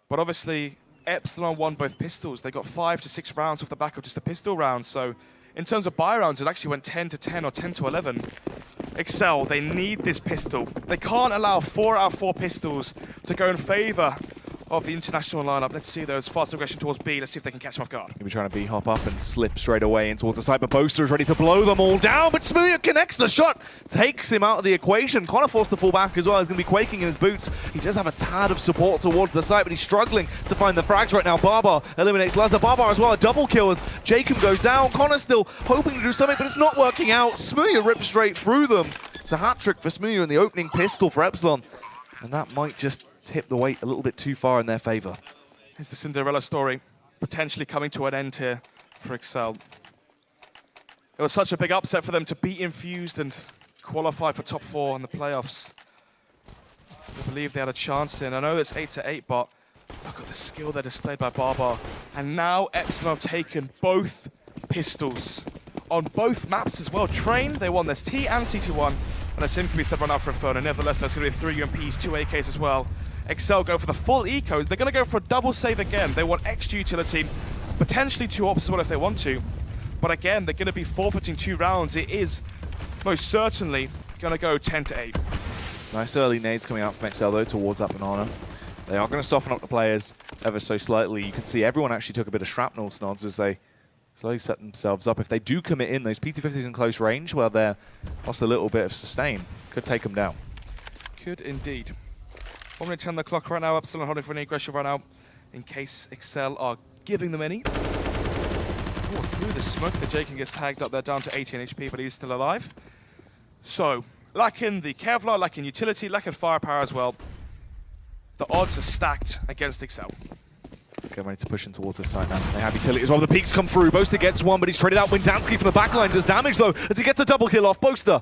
But obviously, Epsilon won both pistols. They got 5 to 6 rounds off the back of just a pistol round. So in terms of buy rounds, it actually went 10-10 or 10-11. exceL, they need this pistol. They can't allow 4 out of 4 pistols to go in favor of the international lineup. Let's see those fast aggression towards B. Let's see if they can catch them off guard. He'll be trying to B-hop up and slip straight away in towards the side, but Boaster is ready to blow them all down, but smoother connects the shot, takes him out of the equation. Connor forced to fall back as well. He's going to be quaking in his boots. He does have a tad of support towards the side, but he's struggling to find the frags right now. Barbar eliminates Lazar. Barbar as well, a double kill as Jacob goes down. Connor still hoping to do something, but it's not working out. Smoothie rips straight through them. It's a hat-trick for Smoothie in the opening pistol for Epsilon, and that might just tip the weight a little bit too far in their favor. Here's the Cinderella story, potentially coming to an end here for exceL. It was such a big upset for them to beat Infused and qualify for top 4 in the playoffs. I believe they had a chance in. I know it's 8-8, but look at the skill they displayed by Barbar. And now Epsilon have taken both pistols on both maps as well. Train, they won this T and CT1, and the same can be said right now for Inferno. Nevertheless, there's going to be 3 UMPs, 2 AKs as well. exceL go for the full eco. They're going to go for a double save again. They want extra utility, potentially 2 ops as well if they want to. But again, they're going to be forfeiting 2 rounds. It is most certainly going to go 10-8. Nice early nades coming out from exceL though towards that banana. They are going to soften up the players ever so slightly. You can see everyone actually took a bit of shrapnel snods as they slowly set themselves up. If they do commit in, those PT-50s in close range, well, they're lost a little bit of sustain. Could take them down. Could indeed. 1 minute 10 on the clock right now. Epsilon holding for any aggression right now in case exceL are giving them any. Oh, through the smoke, the Jaken gets tagged up there down to 18 HP, but he's still alive. So, lacking the Kevlar, lacking utility, lacking firepower as well. The odds are stacked against exceL. Getting ready to push in towards the side now. They have utility as well. The peaks come through. Boaster gets one, but he's traded out. Windansky from the backline does damage though as he gets a double kill off. Boaster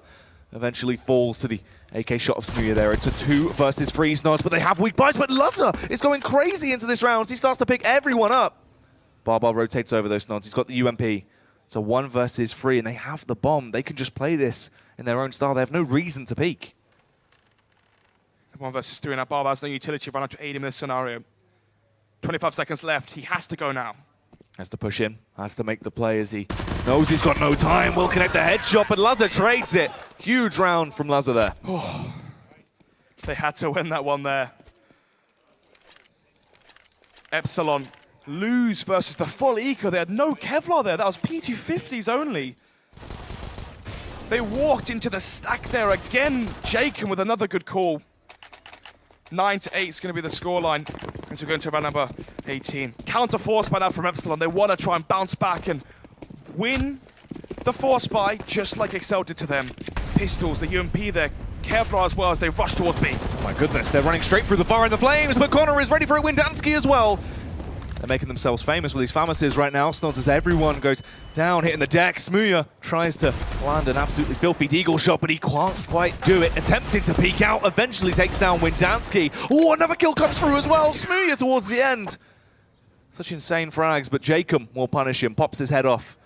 eventually falls to the AK shot of Smoothie there. It's a 2 versus 3 snods, but they have weak buys. But Lazar is going crazy into this round. He starts to pick everyone up. Barbar rotates over those snods. He's got the UMP. It's a 1 versus 3, and they have the bomb. They can just play this in their own style. They have no reason to peek. 1 versus 3 now. Barbar has no utility run up to aid him in this scenario. 25 seconds left. He has to go now. Has to push in. Has to make the play as he knows he's got no time. Will connect the headshot, but Lazar trades it. Huge round from Lazar there. Oh, they had to win that one there. Epsilon lose versus the full eco. They had no Kevlar there. That was P250s only. They walked into the stack there again. Jaken with another good call. 9-8 is going to be the scoreline as we go into round number 18. Counter force by now from Epsilon. They want to try and bounce back and win the force buy just like exceL did to them. Pistols, the UMP there, Kevlar as well as they rush towards B. Oh my goodness, they're running straight through the fire and the flames, but Connor is ready for it. Windansky as well. They're making themselves famous with these pharmacies right now. Snods as everyone goes down, hitting the deck. Smooya tries to land an absolutely filthy deagle shot, but he can't quite do it. Attempting to peek out, eventually takes down Windansky. Oh, another kill comes through as well. Smooya towards the end. Such insane frags, but Jacob will punish him, pops his head off,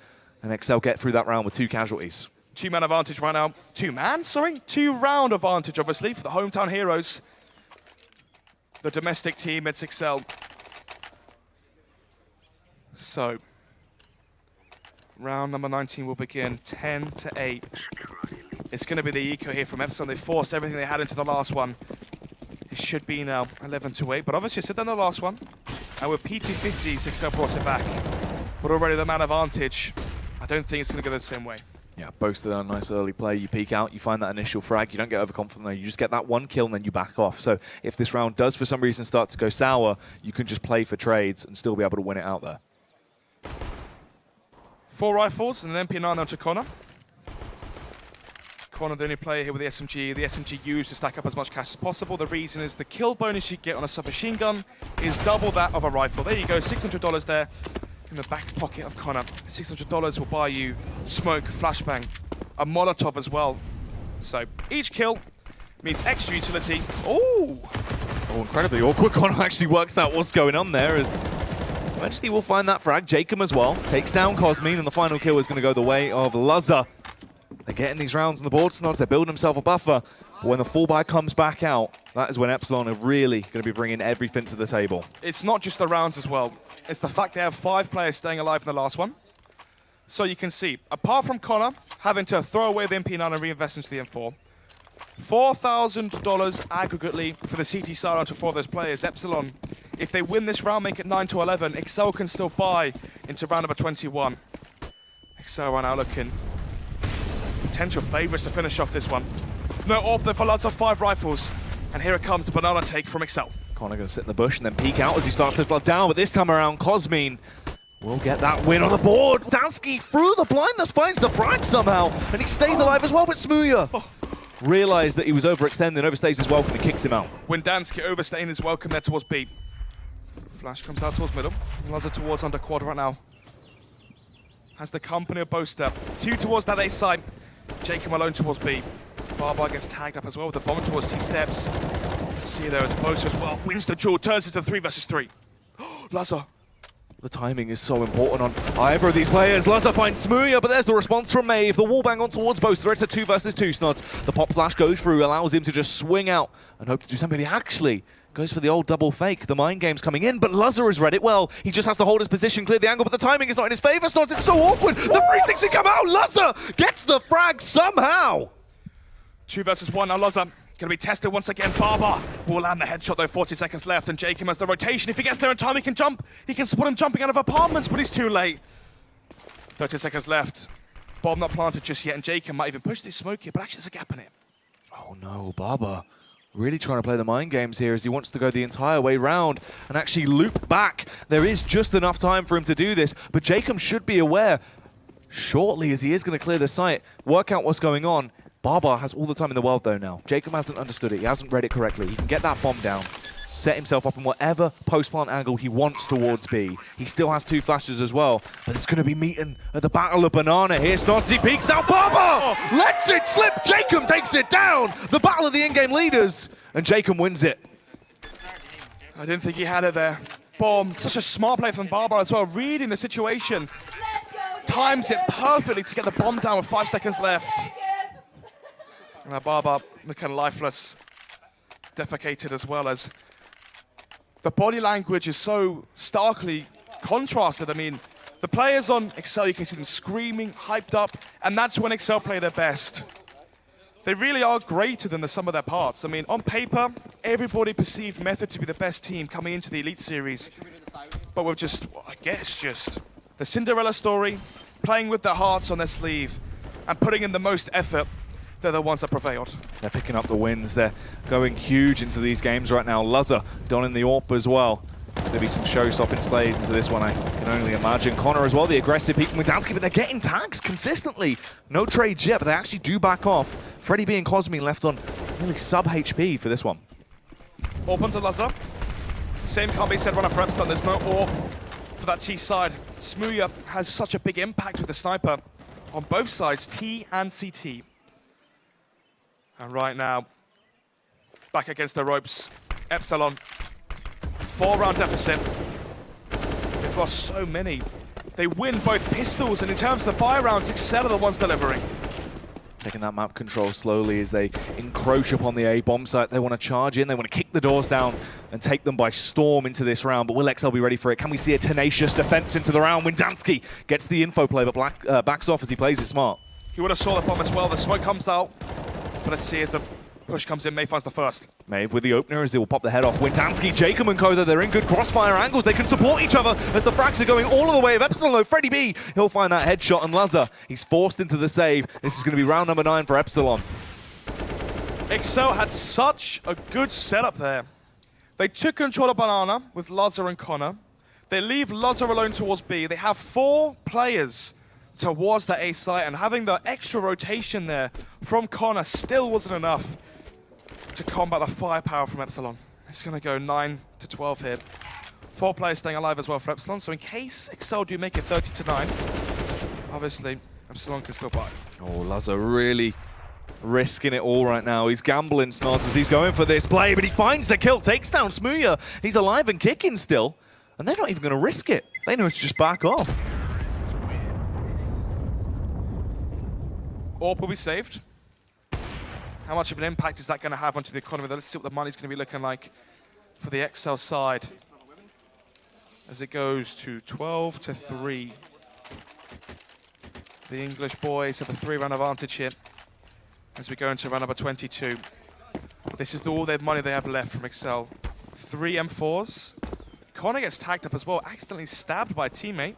and exceL get through that round with 2 casualties. 2-man advantage right now. 2-round advantage, obviously, for the hometown heroes. The domestic team, it's exceL. So, round number 19 will begin 10-8. It's going to be the eco here from Epsilon. They forced everything they had into the last one. It should be now 11-8, but obviously sit down the last one. And with P250s, exceL brought it back. But already the man advantage, I don't think it's going to go the same way. Yeah, boasted a nice early play. You peek out, you find that initial frag. You don't get overconfident though. You just get that 1 kill and then you back off. So if this round does for some reason start to go sour, you can just play for trades and still be able to win it out there. 4 rifles and an MP9 onto Connor. Connor, the only player here with the SMG. The SMG used to stack up as much cash as possible. The reason is the kill bonus you get on a submachine gun is double that of a rifle. There you go, $600 there. in the back pocket of Connor. $600 will buy you smoke, flashbang, a Molotov as well. So each kill means extra utility. Oh, incredibly awkward. Connor actually works out what's going on there as eventually we'll find that frag. Jacob as well takes down Cosmin, and the final kill is going to go the way of Luzza. They're getting these rounds on the board, Snods. They're building themselves a buffer. But when the fallback comes back out, that is when Epsilon are really going to be bringing everything to the table. it's not just the rounds as well. It's the fact they have 5 players staying alive in the last one. So you can see, apart from Connor having to throw away the MP9 and reinvest into the M4, $4,000 aggregately for the CT side onto 4 of those players. Epsilon, if they win this round, make it 9-11. exceL can still buy into round number 21. exceL right now looking potential favorites to finish off this one. No AWP there for Luzza, 5 rifles. And here it comes, the banana take from exceL. Connor going to sit in the bush and then peek out as he starts to flood down, but this time around, Cosmin will get that win on the board. Dansky through the blindness finds the frag somehow, and he stays alive as well, but Smooya realized that he was overextending, overstays his welcome and kicks him out. When Dansky overstaying his welcome there towards B. Flash comes out towards middle. Luzza towards under quad right now. Has the company of Boaster. 2 towards that A side. Jacob alone towards B. Barbar gets tagged up as well with the bomb towards T steps. Let's see there as Boaster as well. Wins the duel, turns into 3 versus 3. Luzza. The timing is so important on either of these players. Luzza finds Smooya, but there's the response from Maeve. The wall bang on towards Boaster. It's a 2 versus 2, Snods. The pop flash goes through, allows him to just swing out and hope to do something. He actually goes for the old double fake. The mind game's coming in, but Luzza has read it well. He just has to hold his position, clear the angle, but the timing is not in his favor. Snods, it's so awkward. The free thinks he come out. Luzza gets the frag somehow. 2 versus 1 now. Luzza gonna be tested once again. Barbar will land the headshot though. 40 seconds left, and Jacob has the rotation. If he gets there in time, he can jump. He can spot him jumping out of apartments, but he's too late. 30 seconds left. Bomb not planted just yet, and Jacob might even push this smoke here, but actually there's a gap in it. Oh no, Barbar really trying to play the mind games here as he wants to go the entire way round and actually loop back. There is just enough time for him to do this, but Jacob should be aware shortly as he is going to clear the site, work out what's going on. Barbar has all the time in the world though now. Jacob hasn't understood it. He hasn't read it correctly. He can get that bomb down, set himself up in whatever post-plant angle he wants towards B. He still has 2 flashes as well, but it's going to be meeting at the Battle of Banana here. Snodsy peeks out. Barbar lets it slip. Jacob takes it down. The battle of the in-game leaders, and Jacob wins it. I didn't think he had it there. Bomb, such a smart play from Barbar as well, reading the situation. Times it perfectly to get the bomb down with 5 seconds left. And now Barbar looking lifeless, defecated as well, as the body language is so starkly contrasted. I mean, the players on exceL, you can see them screaming, hyped up, and that's when exceL play their best. They really are greater than the sum of their parts. I mean, on paper, everybody perceived Method to be the best team coming into the Elite Series. But with just, I guess, just the Cinderella story, playing with their hearts on their sleeve, and putting in the most effort, they're the ones that prevailed. They're picking up the wins. They're going huge into these games right now. Luzza donning the AWP as well. There'll be some show-stopping plays into this one, I can only imagine. Connor as well, the aggressive peeking with Dansky, but they're getting tags consistently. No trades yet, but they actually do back off. Freddie B and Cosmin left on nearly sub-HP for this one. Open to Luzza. Same can't be said runner for Epsilon. There's no AWP for that T side. Smooya has such a big impact with the sniper on both sides, T and CT. And right now, back against the ropes, Epsilon, 4-round deficit. They've lost so many. They win both pistols, and in terms of the buy rounds, exceL are the ones delivering. Taking that map control slowly as they encroach upon the A bomb site. They want to charge in, they want to kick the doors down and take them by storm into this round. But will exceL be ready for it? Can we see a tenacious defense into the round when Dansky gets the info play, but backs off as he plays it smart? He would have saw the bomb as well. The smoke comes out. But let's see as the push comes in. Maeve finds the first. Maeve with the opener as they will pop the head off. Windansky, Jacob and Co, though, they're in good crossfire angles. They can support each other as the frags are going all of the way of Epsilon, though. Freddie B, he'll find that headshot, and Luzza, he's forced into the save. This is going to be round number 9 for Epsilon. exceL had such a good setup there. They took control of Banana with Luzza and Connor. They leave Luzza alone towards B. They have 4 players towards the A site, and having the extra rotation there from Connor still wasn't enough to combat the firepower from Epsilon. It's going to go 9-12 here. 4 players staying alive as well for Epsilon. So in case exceL do make it 30-9, obviously Epsilon can still buy. Oh, Laza really risking it all right now. He's gambling, Snods, as he's going for this play, but he finds the kill, takes down Smooya. He's alive and kicking still, and they're not even going to risk it. They know to just back off. AWP will be saved. How much of an impact is that going to have onto the economy? Let's see what the money's going to be looking like for the exceL side as it goes to 12-3. The English boys have a 3-round advantage here as we go into round number 22. This is all their money they have left from exceL. 3 M4s. Connor gets tagged up as well, accidentally stabbed by a teammate.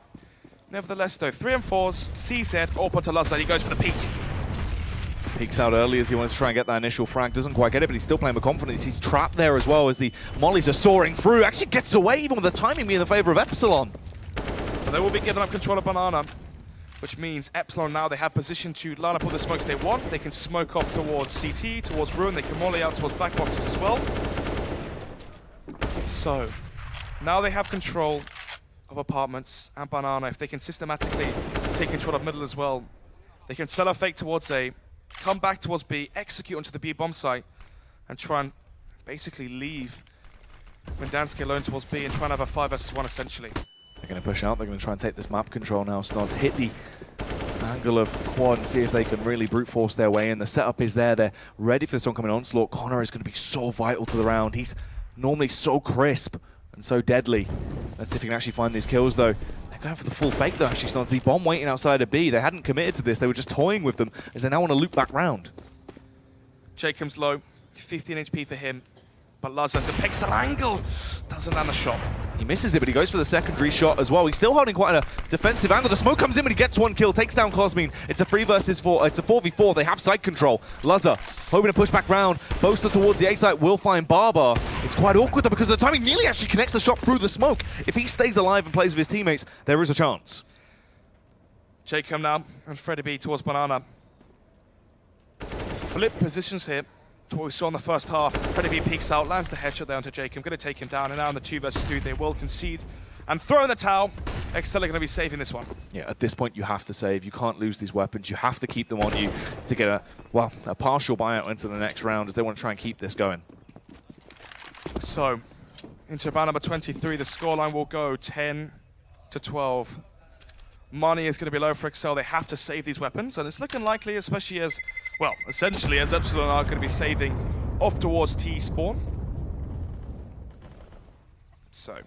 Nevertheless though, 3 M4s, CZ, AWP onto Laza, he goes for the peek. Peeks out early as he wants to try and get that initial frag. Doesn't quite get it, but he's still playing with confidence. He's trapped there as well as the mollies are soaring through. Actually gets away, even with the timing being in the favor of Epsilon. But they will be giving up control of Banana, which means Epsilon now, they have position to line up all the smokes they want. They can smoke off towards CT, towards Ruin. They can molly out towards black boxes as well. So, now they have control of apartments and Banana. If they can systematically take control of middle as well, they can sell a fake towards A, come back towards B, execute onto the B bomb site, and try and basically leave Mendanski alone towards B and try and have a 5 versus 1 essentially. They're going to push out. They're going to try and take this map control now. Snods hit the angle of quad and see if they can really brute force their way in. The setup is there. They're ready for this oncoming onslaught. Connor is going to be so vital to the round. He's normally so crisp and so deadly. Let's see if he can actually find these kills though. They're going for the full fake though, actually. Snods, the bomb waiting outside of B. They hadn't committed to this. They were just toying with them as they now want to loop back round. Jacob's low, 15 HP for him. But Laza, the pixel angle doesn't land a shot. He misses it, but he goes for the secondary shot as well. He's still holding quite a defensive angle. The smoke comes in, but he gets 1 kill, takes down Cosmine. It's a 3 versus 4. It's a 4v4. They have side control. Laza hoping to push back round. Boaster towards the A site will find Barbar. It's quite awkward though because the timing nearly actually connects the shot through the smoke. If he stays alive and plays with his teammates, there is a chance. Jacob now and Freddy B towards Banana. Flip positions here to what we saw in the first half. Freddy B peeks out, lands the headshot there onto Jacob, going to take him down, and now in the 2 versus 2 they will concede and throw in the towel. exceL are going to be saving this one. Yeah, at this point you have to save. You can't lose these weapons. You have to keep them on you to get a partial buyout into the next round as they want to try and keep this going. So, into round number 23, the scoreline will go 10-12. Money is going to be low for exceL. They have to save these weapons, and it's looking likely, especially as, well, essentially as Epsilon are going to be saving off towards T spawn. So,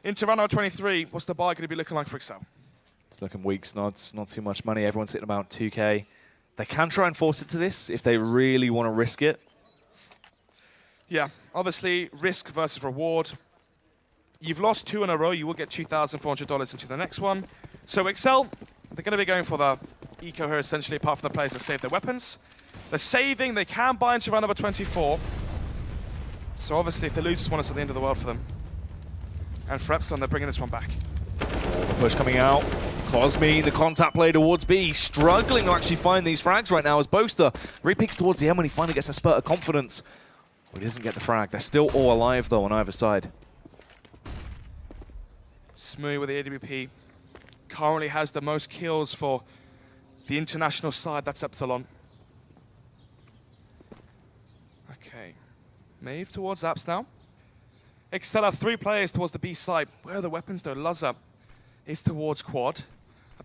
into round number 23, what's the buy going to be looking like for exceL? It's looking weak, Snods. Not too much money. Everyone's sitting about 2k. They can try and force it to this if they really want to risk it. Yeah, obviously, risk versus reward. You've lost 2 in a row, you will get $2,400 into the next one. So exceL, they're going to be going for the eco here essentially, apart from the players that save their weapons. They're saving, they can buy into round number 24. So obviously if they lose this one, it's at the end of the world for them. And for Epsilon, they're bringing this one back. The push coming out. Cosme, the contact play towards B, struggling to actually find these frags right now as Boaster re-peeks towards the end when he finally gets a spurt of confidence. But he doesn't get the frag. They're still all alive though on either side. Smooth with the AWP. Currently has the most kills for the international side. That's Epsilon. Okay. Move towards Apps now. exceL have 3 players towards the B side. Where are the weapons though? Laza is towards quad.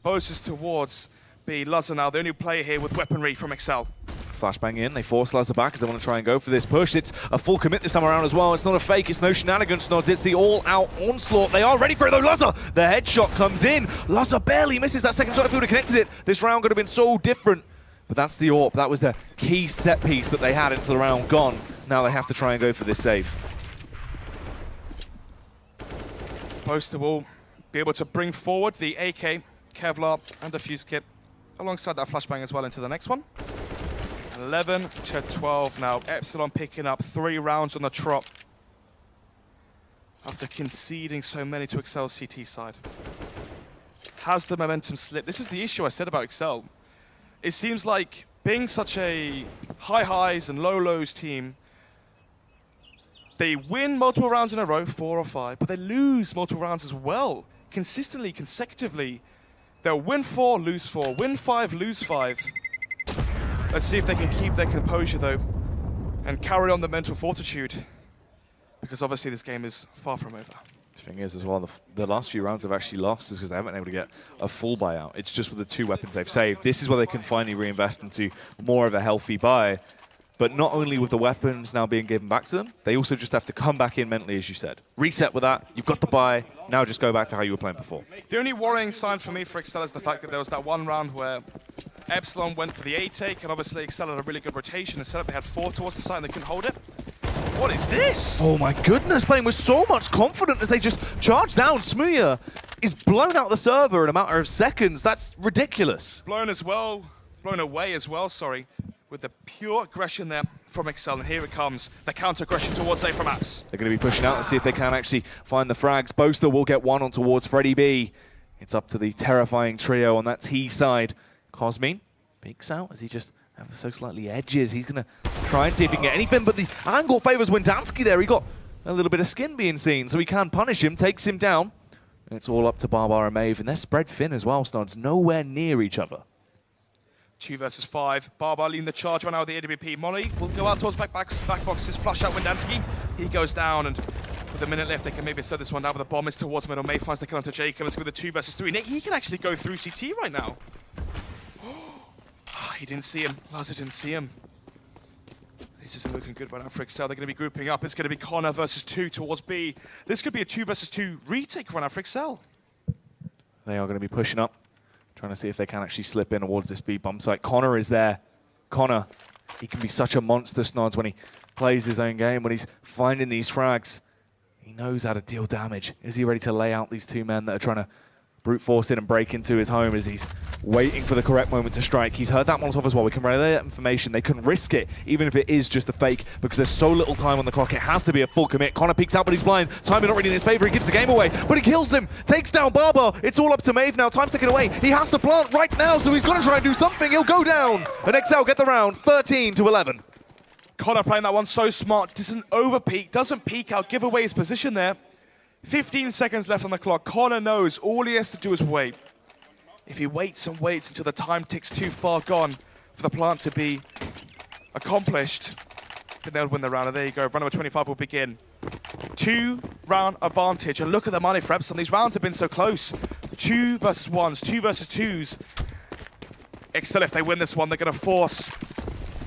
Bose is towards B. Laza now, the only player here with weaponry from exceL. Flashbang in, they force Laza back as they want to try and go for this push. It's a full commit this time around as well. It's not a fake, it's no shenanigans, Nods. It's the all-out onslaught. They are ready for it though. Laza, the headshot comes in. Laza barely misses that second shot. If he would have connected it, this round could have been so different. But that's the AWP. That was the key set piece that they had into the round gone. Now they have to try and go for this save. Boaster will be able to bring forward the AK, Kevlar, and the fuse kit alongside that flashbang as well into the next one. 11-12 now. Epsilon picking up 3 rounds on the trot after conceding so many to exceL's CT side. Has the momentum slipped? This is the issue I said about exceL. It seems like being such a high highs and low lows team, They win multiple rounds in a row, 4 or 5, but they lose multiple rounds as well, consistently, consecutively. They'll win 4, lose 4, win 5, lose 5. Let's see if they can keep their composure though, and carry on the mental fortitude, because obviously this game is far from over. The thing is as well, the last few rounds they've actually lost is because they haven't been able to get a full buyout. It's just with the 2 weapons they've saved. This is where they can finally reinvest into more of a healthy buy. But not only with the weapons now being given back to them, they also just have to come back in mentally, as you said. Reset with that, you've got the buy, now just go back to how you were playing before. The only worrying sign for me for exceL is the fact that there was that one round where Epsilon went for the A take, and obviously exceL had a really good rotation. Instead, they had 4 towards the side and they couldn't hold it. What is this? Oh my goodness, playing with so much confidence as they just charge down. Smooya is blown out the server in a matter of seconds. That's ridiculous. Blown away as well, sorry, with the pure aggression there from exceL, and here it comes, the counter-aggression towards A from Apps. They're going to be pushing out and see if they can actually find the frags. Boaster will get one on towards Freddie B. It's up to the terrifying trio on that T side. Cosmin peeks out as he just ever so slightly edges. He's going to try and see if he can get anything, but the angle favors Windansky there. He got a little bit of skin being seen, so he can punish him, takes him down. And it's all up to Barbar and Maeve, and they're spread thin as well, Snods, nowhere near each other. 2 versus 5. Barbar leading the charge right now with the AWP. Molly will go out towards back boxes, flush out Windansky. He goes down, and with a minute left, they can maybe set this one down, but the bomb is towards middle. May finds the kill onto Jacob. Let's go with the 2 versus 3. Nick, he can actually go through CT right now. He didn't see him. Lazar didn't see him. This isn't looking good right now for exceL. They're going to be grouping up. It's going to be Connor versus 2 towards B. This could be a 2 versus 2 retake right now for exceL. They are going to be pushing up, trying to see if they can actually slip in towards this B bomb site. Connor is there. Connor, he can be such a monster, Snods, when he plays his own game, when he's finding these frags. He knows how to deal damage. Is he ready to lay out these 2 men that are trying to brute force in and break into his home as he's waiting for the correct moment to strike? He's heard that Molotov as well. We can relay that information. They can risk it, even if it is just a fake, because there's so little time on the clock. It has to be a full commit. Connor peeks out, but he's blind. Timing not really in his favor. He gives the game away, but he kills him. Takes down Barbar. It's all up to Maeve now. Time's taken away. He has to plant right now, so he's going to try and do something. He'll go down. And exceL get the round, 13-11. Connor playing that one so smart. Doesn't overpeak, doesn't peek out, give away his position there. 15 seconds left on the clock. Connor knows all he has to do is wait. If he waits and waits until the time ticks too far gone for the plant to be accomplished, then they'll win the round. And there you go. Round number 25 will begin. 2-round advantage. And look at the money for Epsilon. These rounds have been so close. 2 versus 1s, 2 versus 2s. exceL, if they win this one, they're going to force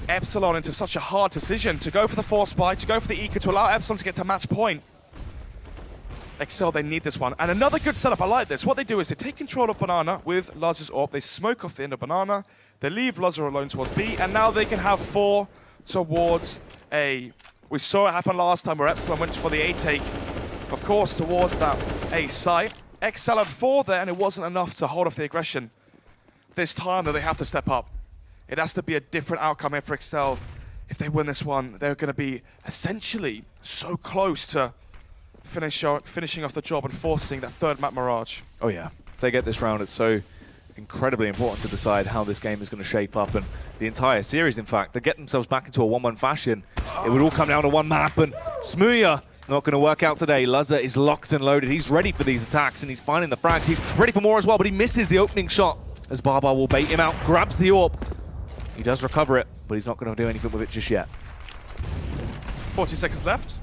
Epsilon into such a hard decision to go for the force buy, to go for the eco, to allow Epsilon to get to match point. exceL, they need this one. And another good setup, I like this. What they do is they take control of Banana with Lazar's AWP. They smoke off the end of Banana. They leave Lazar alone towards B. And now they can have 4 towards A. We saw it happen last time where Epsilon went for the A take, of course, towards that A site. exceL had 4 there, and it wasn't enough to hold off the aggression. This time, though, they have to step up. It has to be a different outcome here for exceL. If they win this one, they're going to be essentially so close to finishing off the job and forcing that 3rd map Mirage. Oh yeah, if they get this round, it's so incredibly important to decide how this game is going to shape up, and the entire series, in fact. They get themselves back into a 1-1 fashion. It would all come down to one map, and Smooya not going to work out today. Lazar is locked and loaded. He's ready for these attacks, and he's finding the frags. He's ready for more as well, but he misses the opening shot as Barbar will bait him out, grabs the AWP. He does recover it, but he's not going to do anything with it just yet. 40 seconds left.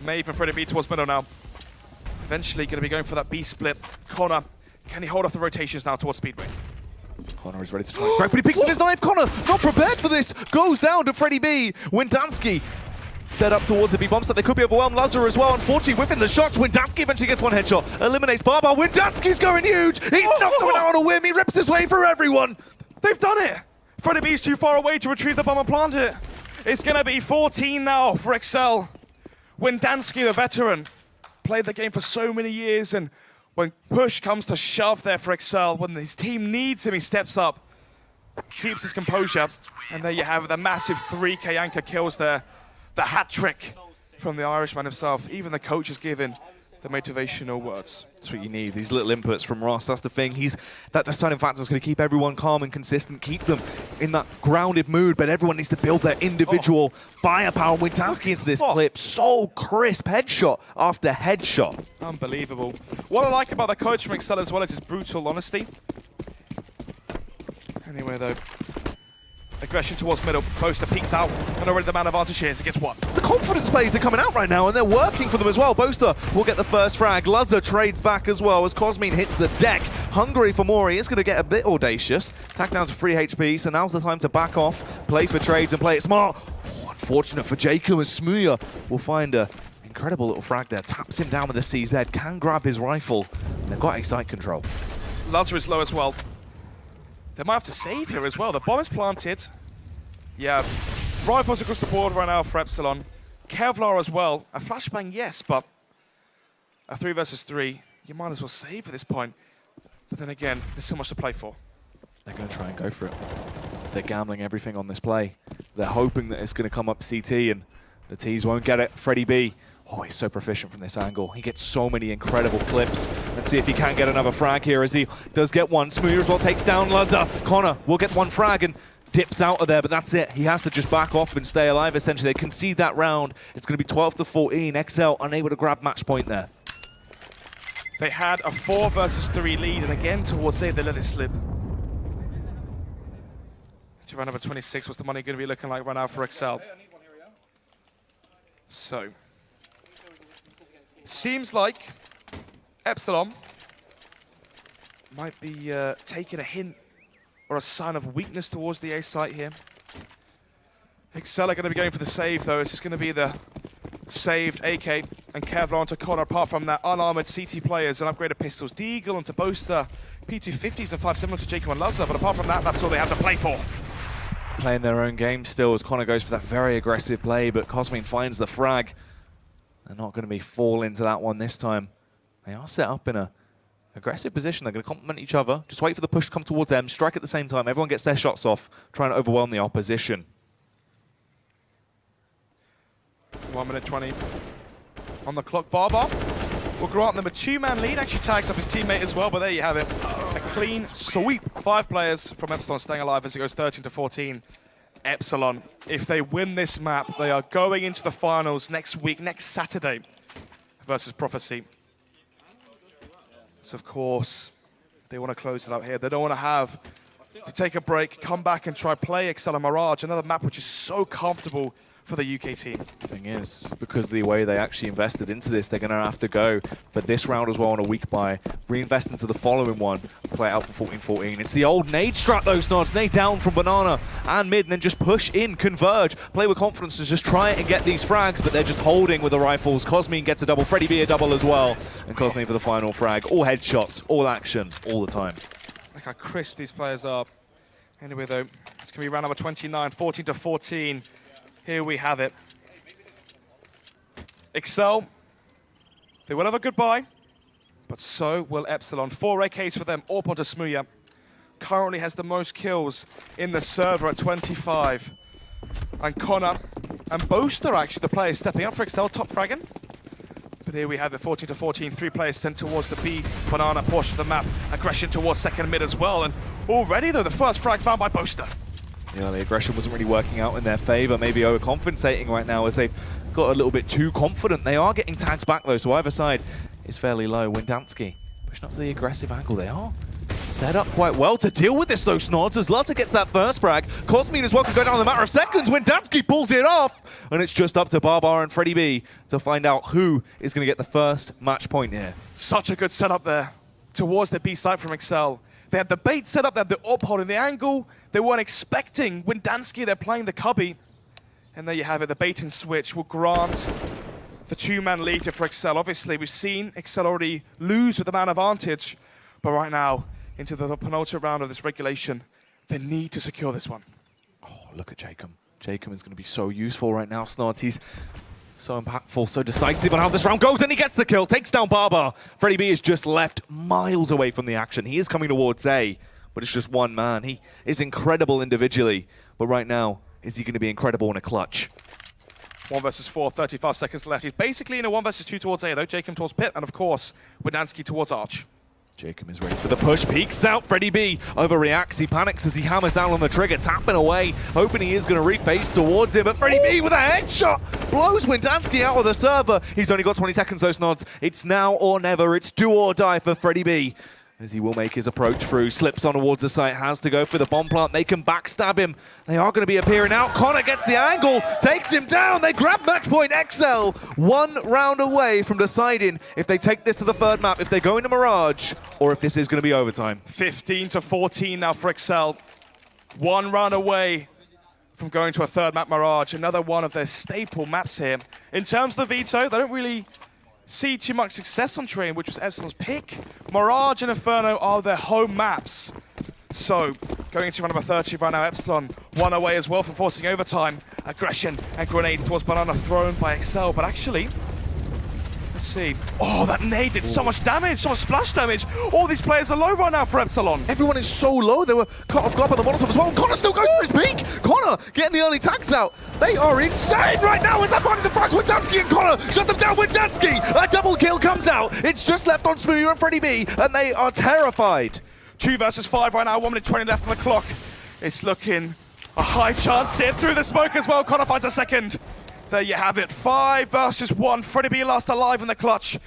Maeve and Freddie B towards middle now. Eventually going to be going for that B split. Connor, can he hold off the rotations now towards Speedway? Connor is ready to try and crack, but he picks up his knife. Connor, not prepared for this, goes down to Freddie B. Windansky set up towards the B bomb set. They could be overwhelmed. Lazar as well. Unfortunately, whiffing the shots. Windansky eventually gets one headshot. Eliminates Barbar. Windansky's going huge. He's not coming out on a whim. He rips his way through everyone. They've done it! Freddie B's too far away to retrieve the bomb and plant it. It's going to be 14 now for exceL. Windansky, the veteran, played the game for so many years, and when push comes to shove there for exceL, when his team needs him, he steps up, keeps his composure, and there you have it, the massive 3K anchor kills there. The hat trick from the Irishman himself. Even the coach is giving the motivational words. That's what you need, these little inputs from Ross. That's the thing. That deciding factor is going to keep everyone calm and consistent, keep them in that grounded mood, but everyone needs to build their individual firepower. Wintansky into this clip, so crisp, headshot after headshot. Unbelievable. What I like about the coach from exceL as well is his brutal honesty. Anyway, though, aggression towards middle. Boaster peeks out, and already the man advantage here as he gets one. The confidence plays are coming out right now, and they're working for them as well. Boaster will get the first frag. Luzza trades back as well as Cosmine hits the deck. Hungry for more. He is going to get a bit audacious. Tack down to 3 HP, so now's the time to back off, play for trades, and play it smart. Oh, unfortunate for Jacob, as Smuya will find a incredible little frag there. Taps him down with the CZ, can grab his rifle, and they've got a sight control. Luzza is low as well. They might have to save here as well. The bomb is planted. Yeah, rifles across the board right now for Epsilon. Kevlar as well. A flashbang, yes, but a 3 versus 3. You might as well save at this point. But then again, there's so much to play for. They're going to try and go for it. They're gambling everything on this play. They're hoping that it's going to come up CT and the T's won't get it. Freddie B. Oh, he's so proficient from this angle. He gets so many incredible clips. Let's see if he can get another frag here as he does get one. Smooth as well takes down Luzza. Connor will get one frag and dips out of there, but that's it. He has to just back off and stay alive, essentially. They concede that round. It's going to be 12-14. exceL unable to grab match point there. They had a 4 versus 3 lead, and again towards A, they let it slip. To round number 26, what's the money going to be looking like right now for exceL? So, seems like Epsilon might be taking a hint or a sign of weakness towards the A site here. exceL are going to be going for the save, though. It's just going to be the saved AK and Kevlar onto Connor. Apart from that, unarmored CT players and upgraded pistols. Deagle onto Boaster, P250s and 5.7 to Jacob and Luzza. But apart from that, that's all they have to play for. Playing their own game still as Connor goes for that very aggressive play, but Cosmine finds the frag. They're not going to be fall into that one this time. They are set up in a aggressive position. They're going to complement each other. Just wait for the push to come towards them. Strike at the same time. Everyone gets their shots off, trying to overwhelm the opposition. 1 minute 20 on the clock. Barbar will grant them a 2-man lead. Actually tags up his teammate as well, but there you have it. A clean sweep. 5 players from Epsilon staying alive as it goes 13-14. Epsilon, if they win this map, they are going into the finals next week, next Saturday, versus Prophecy. So of course, they want to close it out here. They don't want to take a break, come back and try play exceL and Mirage, another map which is so comfortable for the UK team. The thing is, because of the way they actually invested into this, they're going to have to go for this round as well on a week bye, reinvest into the following one, play it out for 14-14. It's the old nade strat though, Snods. Nade down from Banana and mid, and then just push in, converge, play with confidence to just try and get these frags, but they're just holding with the rifles. Cosmine gets a double, Freddie B a double as well, and Cosmine for the final frag. All headshots, all action, all the time. Look how crisp these players are. Anyway though, it's going to be round number 29, 14-14. Here we have it. exceL, they will have a goodbye, but so will Epsilon. 4 AKs for them, AWP onto Smuya. Currently has the most kills in the server at 25. And Connor and Boaster, actually, the players stepping up for exceL, top fragging. But here we have it, 14-14, 3 players sent towards the B Banana portion of the map. Aggression towards second mid as well. And already, though, the first frag found by Boaster. Yeah, the aggression wasn't really working out in their favor, maybe overcompensating right now as they've got a little bit too confident. They are getting tags back though, so either side is fairly low. Windansky pushing up to the aggressive angle. They are set up quite well to deal with this though, Snods, as Luzza gets that first frag. Cosmine as well can go down in a matter of seconds. Windansky pulls it off, and it's just up to Barbar and Freddie B to find out who is going to get the first match point here. Such a good setup there towards the B side from exceL. They had the bait set up, they had the AWP holding the angle. They weren't expecting Windansky, they're playing the cubby. And there you have it, the bait and switch will grant the 2-man lead for exceL. Obviously, we've seen exceL already lose with the man advantage. But right now, into the penultimate round of this regulation, they need to secure this one. Oh, look at Jacob. Jacob is going to be so useful right now, Snods. He's so impactful, so decisive on how this round goes, and he gets the kill, takes down Barbar. Freddie B is just left miles away from the action. He is coming towards A, but it's just one man. He is incredible individually, but right now, is he going to be incredible in a clutch? 1 versus 4, 35 seconds left. He's basically in a 1 versus 2 towards A, though. Jacob towards Pit, and of course, Widansky towards Arch. Jacob is ready for the push, peeks out, Freddie B overreacts, he panics as he hammers down on the trigger, tapping away, hoping he is going to reface towards him, but Freddie B with a headshot blows Widansky out of the server. He's only got 20 seconds though, Snods. It's now or never, it's do or die for Freddie B. As he will make his approach through, slips on towards the site, has to go for the bomb plant. They can backstab him. They are going to be appearing out. Connor gets the angle, takes him down. They grab match point. exceL 1 round away from deciding if they take this to the third map, if they go into Mirage, or if this is going to be overtime. 15-14 now for exceL. 1 round away from going to a third map Mirage. Another one of their staple maps here. In terms of the veto, they don't really see too much success on Train, which was Epsilon's pick. Mirage and Inferno are their home maps. So, going into round number 30 right now, Epsilon 1 away as well from forcing overtime. Aggression and grenades towards Banana thrown by exceL, but actually, let's see. Oh, that nade did so much damage, so much splash damage. All these players are low right now for Epsilon. Everyone is so low, they were cut off guard by the Molotov as well. Connor still goes for his peak. Connor getting the early tags out. They are insane right now as they're finding the frags. Widansky and Connor shut them down. Widansky, a double kill comes out. It's just left on Smoothie and Freddie B, and they are terrified. 2 versus 5 right now, 1 minute 20 left on the clock. It's looking a high chance here through the smoke as well. Connor finds a second. There you have it, 5 versus 1. Freddie B last alive in the clutch.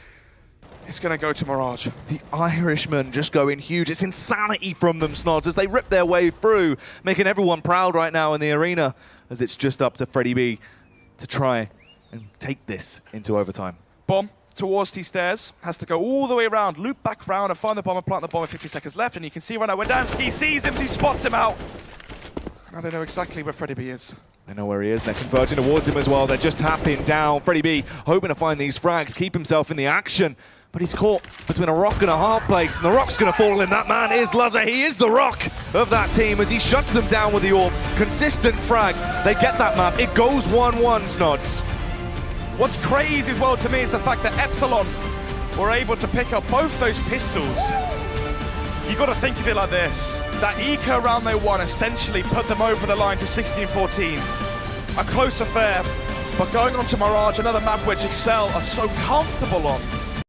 It's going to go to Mirage. The Irishmen just going huge. It's insanity from them, Snods, as they rip their way through, making everyone proud right now in the arena, as it's just up to Freddie B to try and take this into overtime. Bomb towards T-stairs, has to go all the way around, loop back round and find the bomb and plant the bomb with 50 seconds left, and you can see right now Widansky sees him, he spots him out. Now they know exactly where Freddie B is. They know where he is, they're converging towards him as well, they're just tapping down. Freddie B hoping to find these frags, keep himself in the action, but he's caught between a rock and a hard place, and the rock's going to fall in. That man is Lazar, he is the rock of that team as he shuts them down with the orb. Consistent frags, they get that map, it goes 1-1, Snods. What's crazy as well to me is the fact that Epsilon were able to pick up both those pistols. You got to think of it like this. That Eco round they won essentially put them over the line to 16-14. A close affair, but going on to Mirage, another map which exceL are so comfortable on.